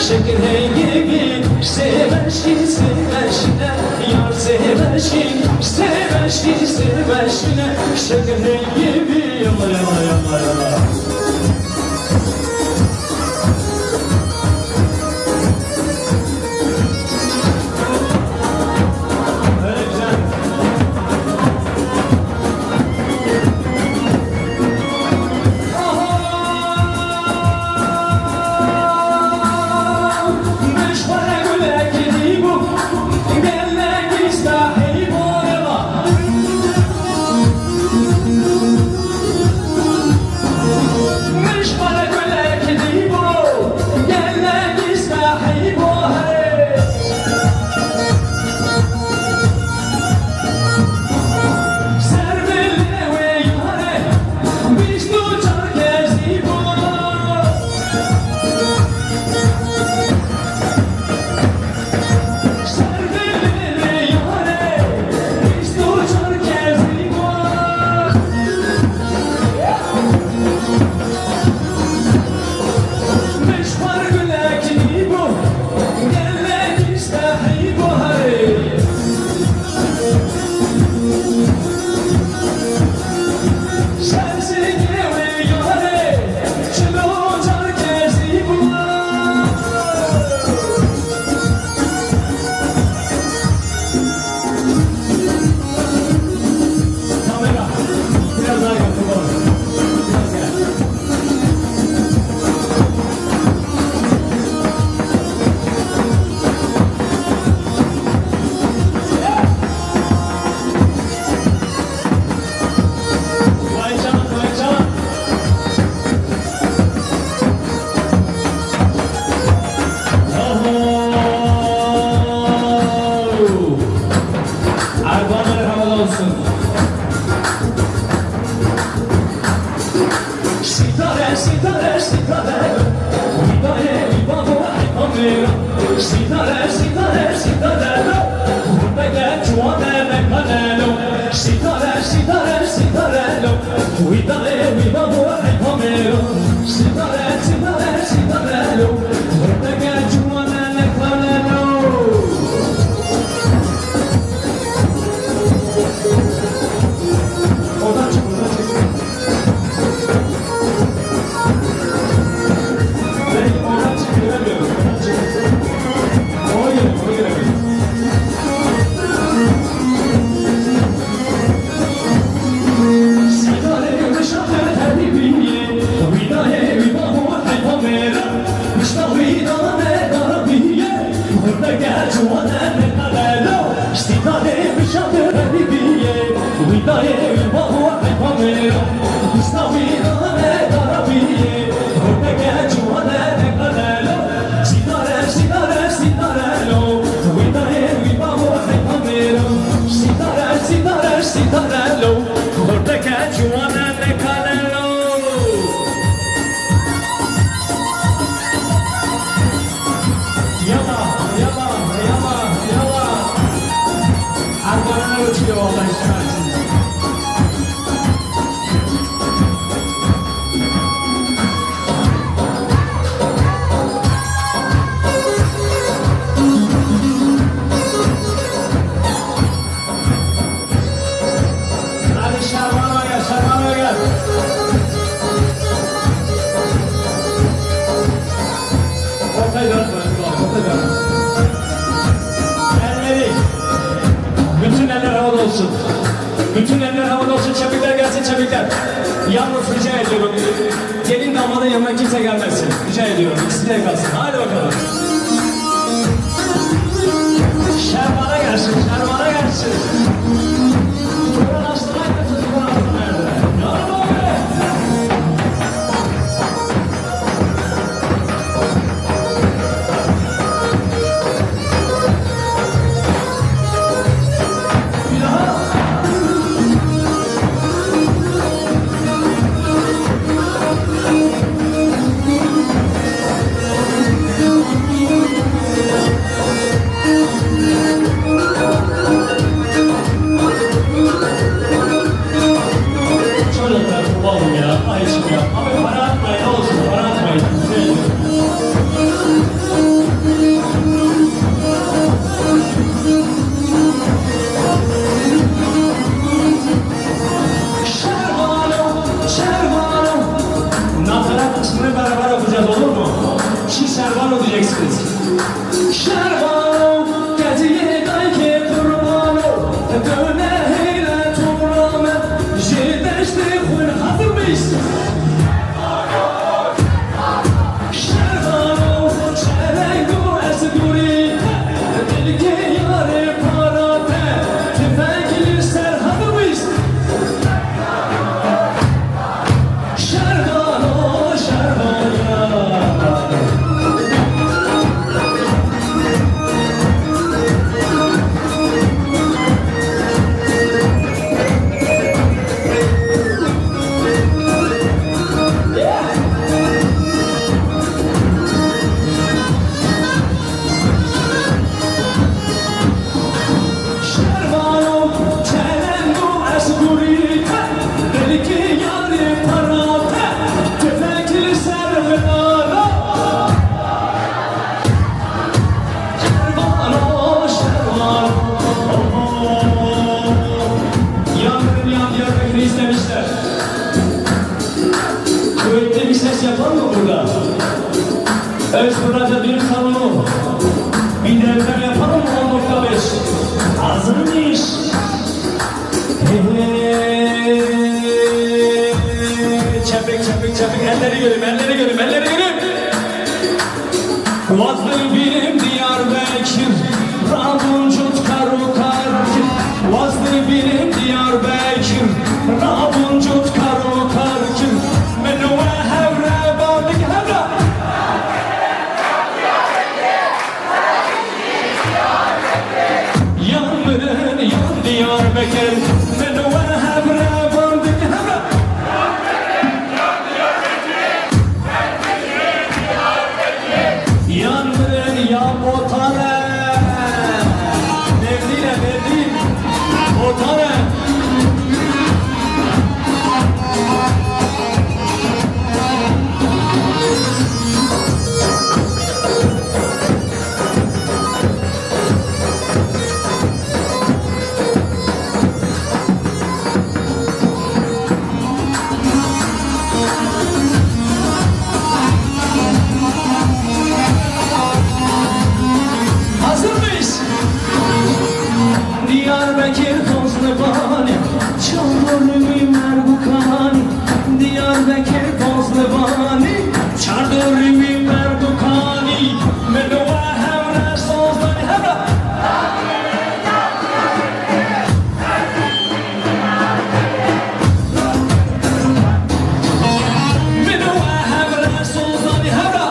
S4: Şeker gibi seversin seversin yar seversin seversin seversin şeker gibi yama yama yama yama.
S2: ويداري ويبابو حيباميرو سيداري سيداري سيداري وردك جوانا نكالو Oradan çık, oradan çık. Ben oradan çık, göremiyorum. Oradan çık. Ona göre, ona göre. Sidare gümüşatı terbiye, Vidaye vibahu haypamera, İşte vidane darabiye, Burada gel cuvane ne kadelo, Sidare gümüşatı terbiye, Vidaye vibahu haypamera, İşte vidane darabiye, Burada gel cuvane ne kadelo, Sidare sidare sidarelo, Vidaye vibahu haypamera, Sidare sidare sidarelo, Burada gel cuvane ne kadelo. Yala, yala, yala, yala. Arkadan uçuyor vallahi şarkı. Hadi Şervan'a gel, Şervan'a gel. Ortaya dön, ortaya dön. Elleri, bütün eller havada olsun. Bütün eller havada olsun, çepikler gelsin çepikler. Yalnız rica ediyorum, gelin damadın yanına kimse gelmesin. Rica ediyorum, ikisi de kalsın. Hadi bakalım. Şervan'a gelsin, Şervan'a gelsin. Buradan aslanay kaçın, buradan aslanay kaçın. Yanım abi. Bir daha. Çocuklar oğlum ya, ayışım ya. Abi para atmayın, ne olsun, para atmayın. Şervanım, Şervanım. Nakarat kısmını beraber okuyacağız, olur mu? Şimdi Şervanım diyeceksiniz. Şervanım, geceye dayke kurbanım. Döne heyle tuğrame. Jideşte hun hazır mıyız? Şervanım, çelengu esguri. Dilke yare parate. Tüfekli ser hazır mıyız? Şervanım, Şervanım. Şervanım, çelengu esguri. Dilke yare parate. Tüfekli ser hınara. Şervanım, Şervanım. Yangın Diyarbakır'ı istemişler. Kuvvetli bir ses yapalım mı burada? Özgürlerce bir kanunu. Bir devler yapalım mı 10.5? Hazır mıyız? Çepik çepik çepik elleri görün, elleri görün, elleri görün. Vazdır birim Diyarbakır, Rabuncut karu karkır. Vazdır birim Diyarbakır, Rabuncut karu karkır. Menüve hevre bağlık hevre. Yanmırın yan Diyarbakır, menüve hevre bağlık hevre. Bekir Kozlubani Çaldırımı Merbukani Diyarbakır Kozlubani Çaldırımı Merbukani Menuva Hevre Sozlani Hevre Menuva Hevre Sozlani Hevre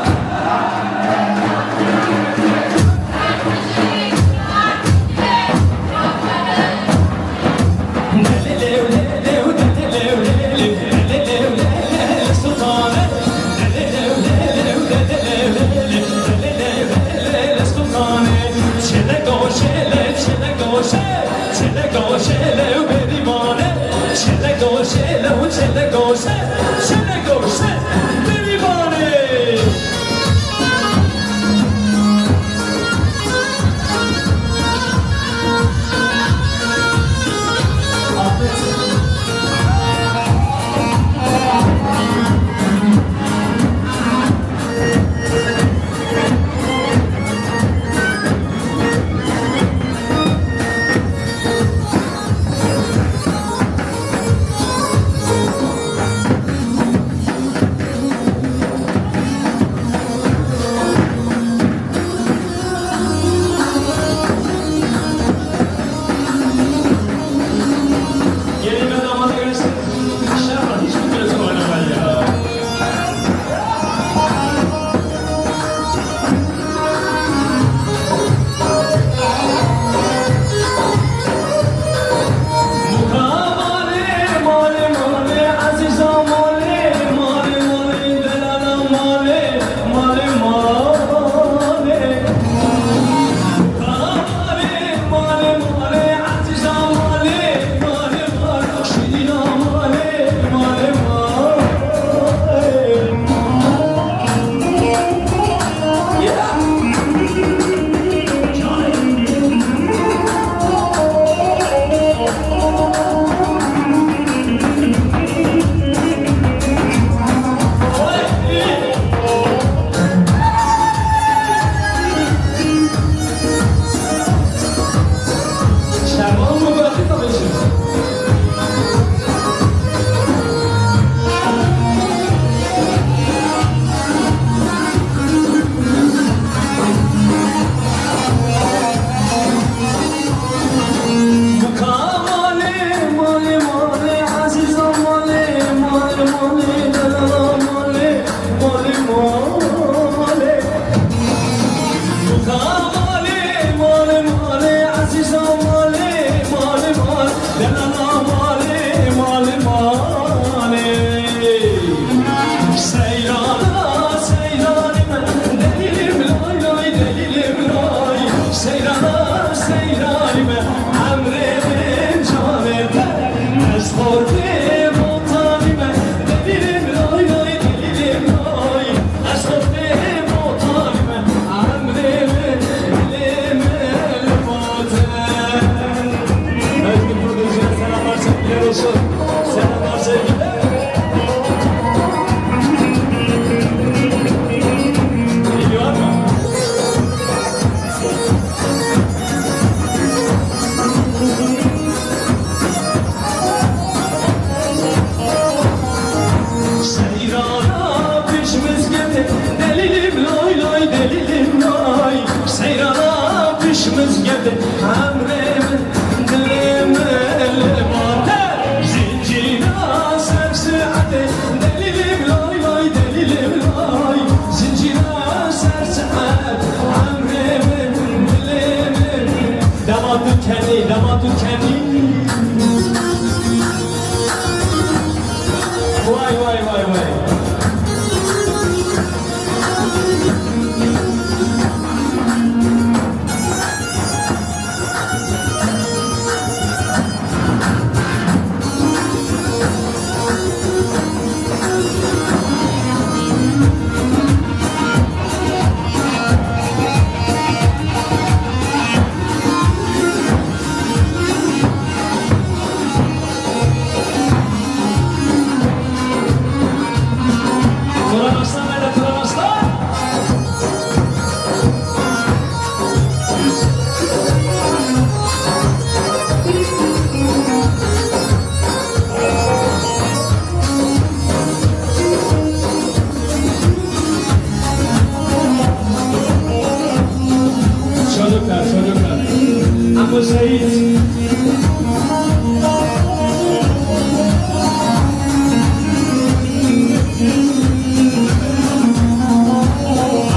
S2: Abu Seyit.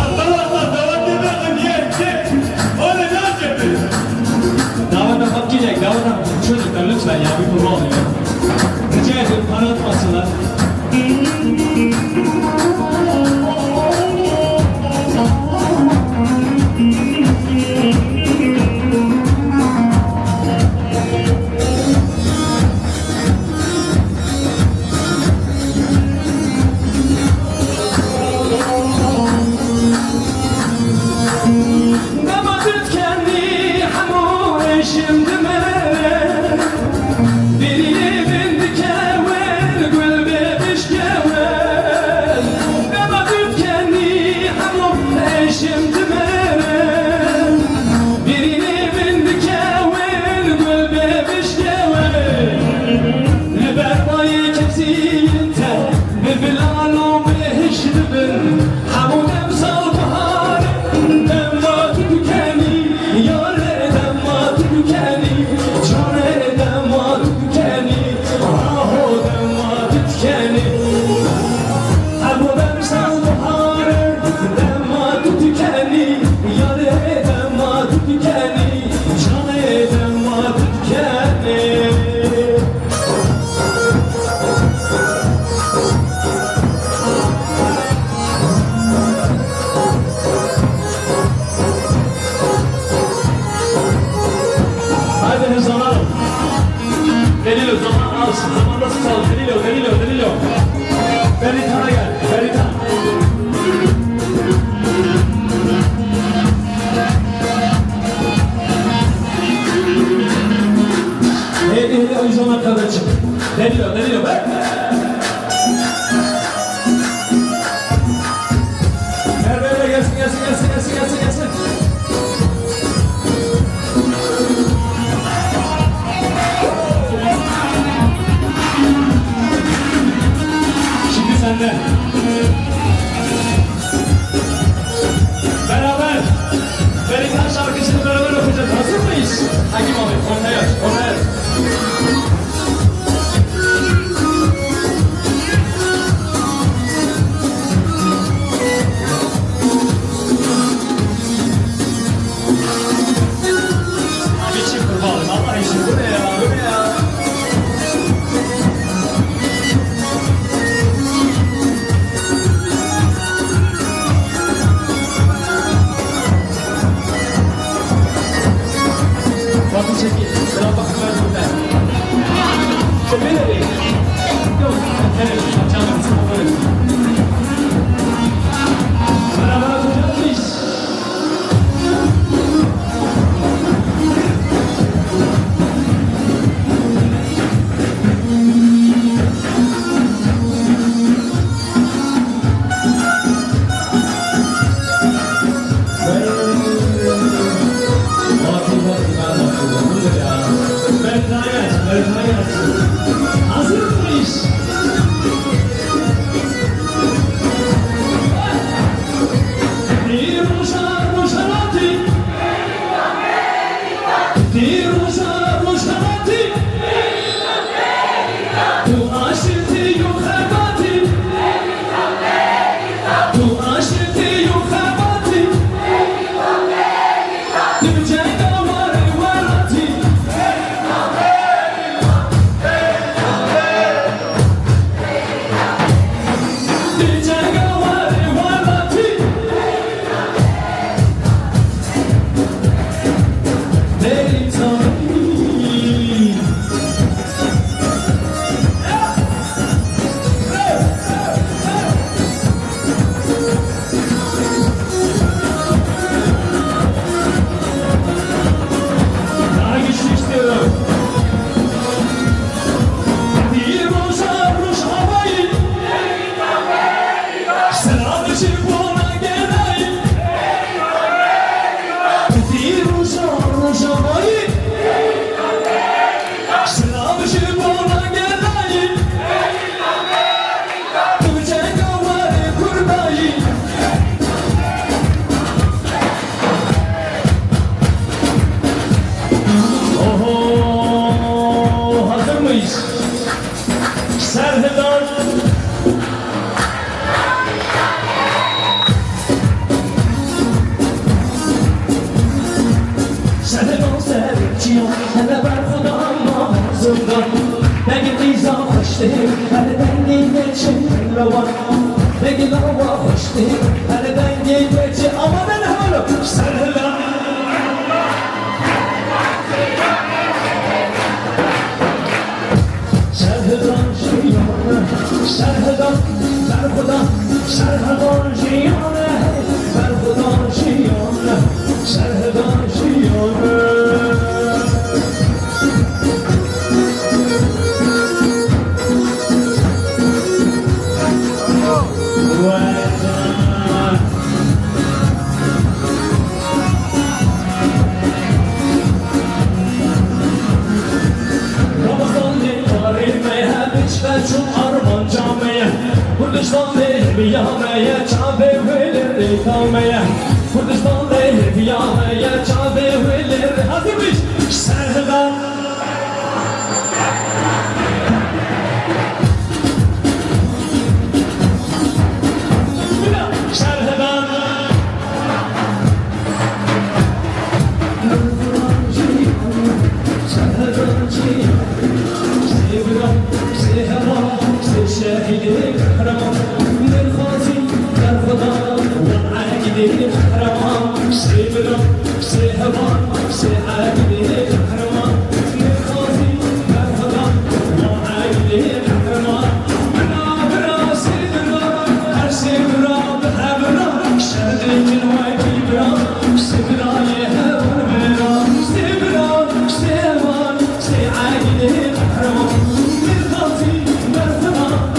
S2: Arkadaşlar davet edelim niye? Öyle ne yapacak? Davete hak gidecek, davete çocuklar lütfen ya bir kurban olayım. Rica ederim para atmasınlar. Namadıt kendi hamu eşimdi men. Birine bindik evvel, gül bebiş gevel. Namadıt kendi hamu eşimdi men. Birine bindik evvel, gül bebiş gevel. Ne berbayı kesiyinte, ne bilalu behişribin. Hamu demsal bahar. Demmat tükeni, yâre demmat tükeni, çare demmat tükeni, aho demmat tükeni. Abu demsal bahare, demmat tükeni, yâre demmat tükeni, çare demmat tükeni. Hadi zaman. Delilo zaman alsın. Zaman nasıl çaldı? Delilo. Beritan'a gel. Beritan. Hadi o zaman kadar çık. Delilo. Ver. Ver. Gelsin. Şimdi sende. Beraber Beritan şarkısını beraber okuyacağız. Hazır mıyız? Hakim abi, ortaya aç. Abi için kurbanım. Allah için bu ne ya? Bakın çekil. Sıra bakın ben burada. Çepeleri. Yok. Evet. Açalım. Böyle. Beraber oturacağız mıyız? Hazır mıyız? Oho, hazır mıyız? Serhedar. Serhedar serhedar, hele ben Khudam mazımdan. Negin izah hoştayım, hele dengi geçin revan. Negin hava hoştayım, hele dengi geçin. Ama ben hala serhedar. Serhedar jiyane, serhedar berhuda, serhedar jiyane, berhuda jiyane, serhedar jiyane. Çun arman camiye Kurdistan değil biyameye Çabe velir ikameye Kurdistan değil biyameye Çabe velir Hazırmış Serhedar Serhedar شاهدي كرمان من خازي كرفضان وعاقدي كرمان سيبرا سيهبان سيعاقدي كرمان من خازي كرفضان وعاقدي كرمان أنا برا سيبرا هر سيبرا بحبرا شهدي جنواكي برا سيبرا يهبر برا سيبرا سيهبان سيعاقدي كرمان من خازي كرفضان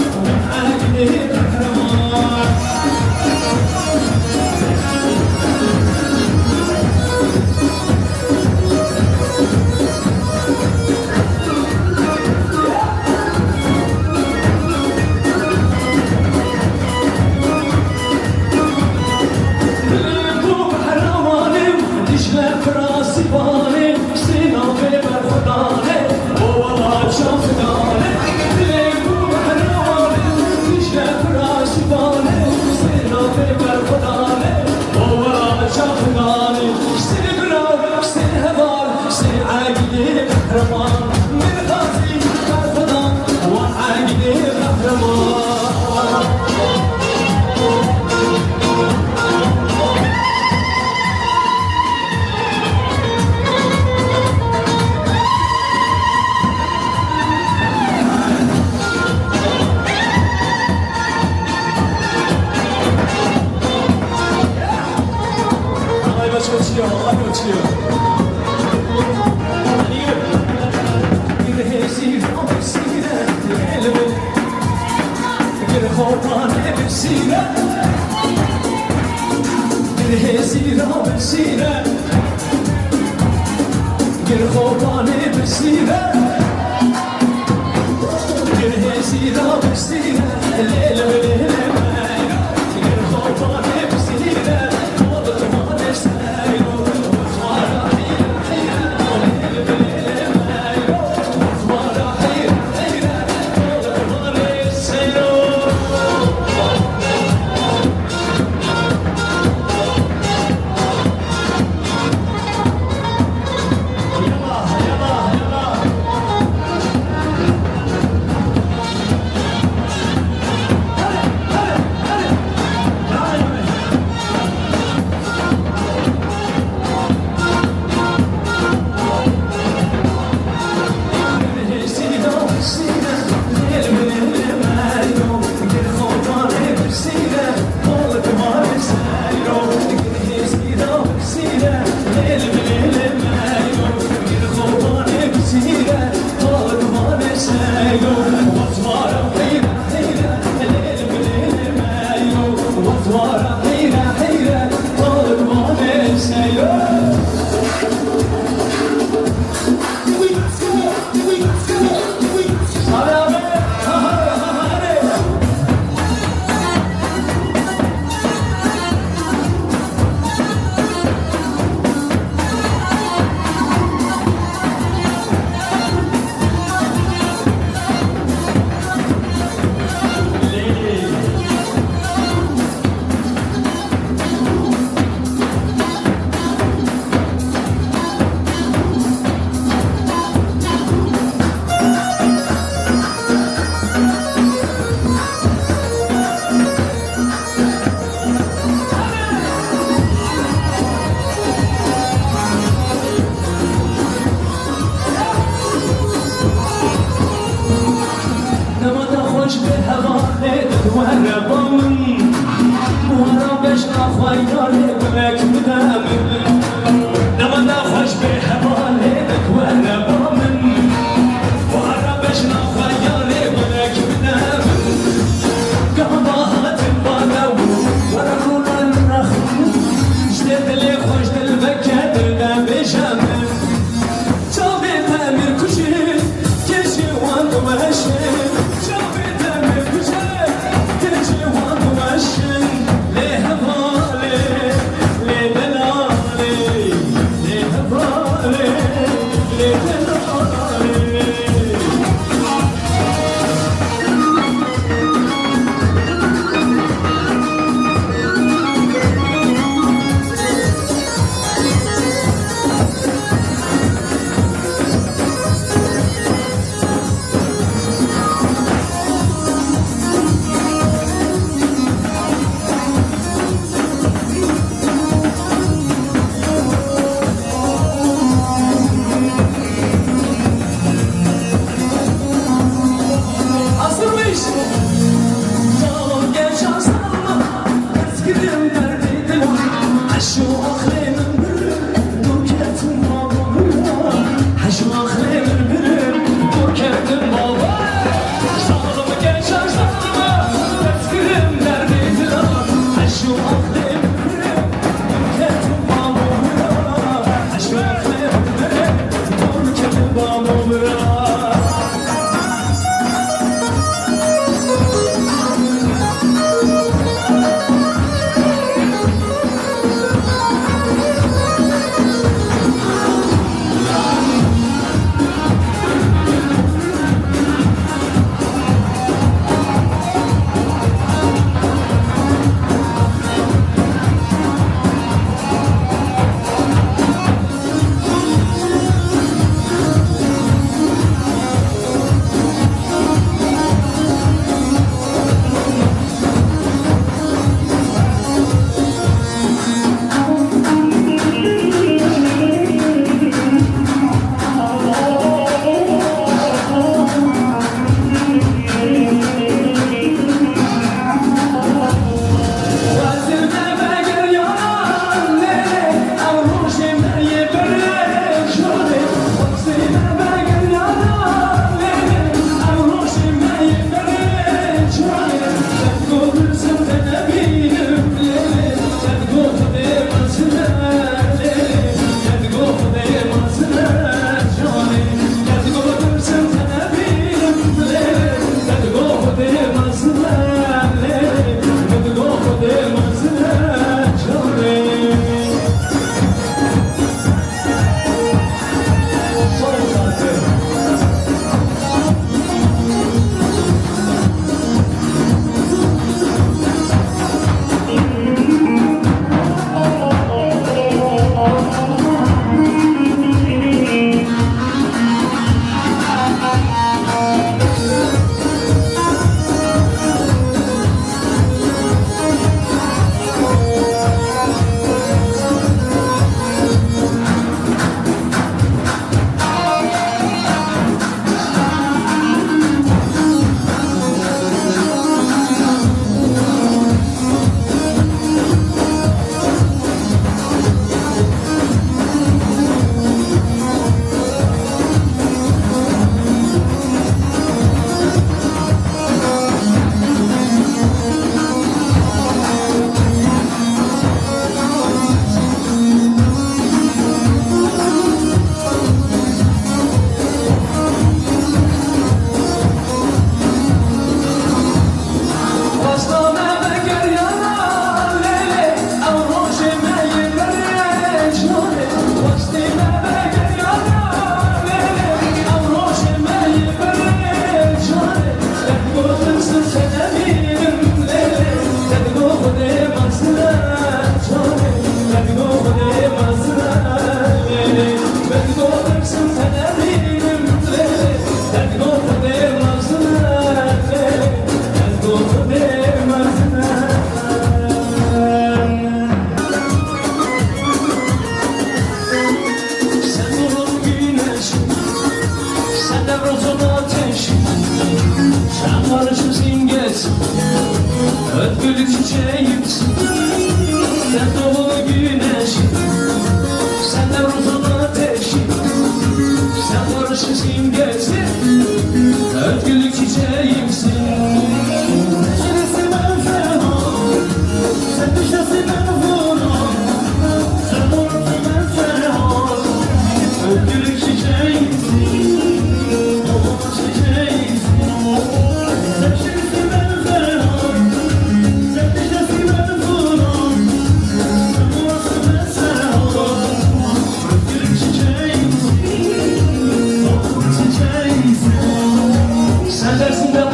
S2: نخويا لك مدامن نما نخش بحبالك وانا بامن وانا باش نخويا لك مدامن قهوات البانو وانا كل الرخم جدد لي خوش المكان دا بجامن جابي تامر كشي كشي وانتو ماشي جابي تامر كشي كشي وانتو ماشي ليه بالي ليه دلالي ليه بالي ليه دلالي barış simgesi, özgürlük çiçeğimsin. Neşelisi ben ferah, sen düşesi ben vuran, sen orası ben ferah, özgürlük çiçeğimsin, doğma çiçeğimsin. Neşelisi ben ferah, sen düşesi ben vuran, sen orası ben ferah, özgürlük çiçeğimsin, doğma çiçeğimsin. Sen dersin ben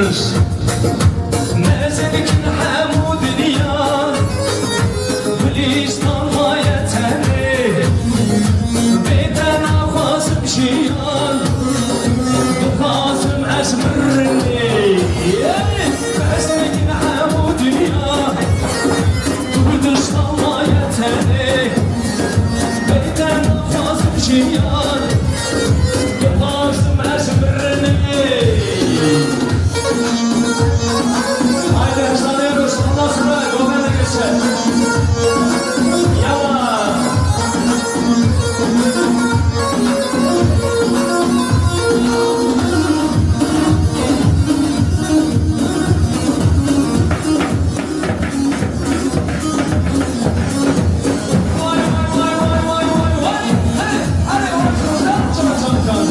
S2: söylüyoruz. Mezelik hamu dünya Gülistan hayeteni Beden ağzım şiyan Ağzım esmirni Mezelik hamu dünya Gülistan hayeteni Beden ağzım şiyan Ağzım esmirni Haydi hızlanıyoruz. Ondan sonra Gomen'e geçeceğiz. Yavaş. Vay vay vay vay vay vay. Hey, hadi ortasında. Çabuk.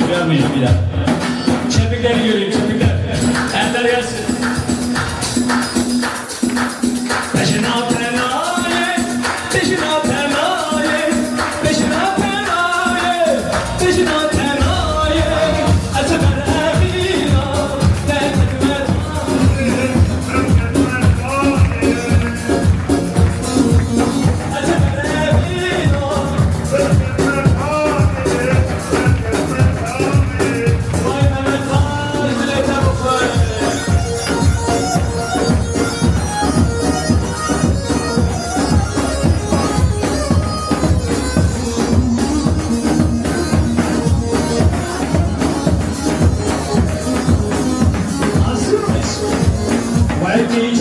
S2: Görmeyeceğim bir daha. Çepikleri göreyim, çepikler. Eller gelsin. Peşine penaye, peşine penaye, peşine penaye, peşine penaye. Eseber evina, tekmet. Eseber evina. Vay Mehmet Ağar, zilete bakar. Hazır mısın? Belki hiç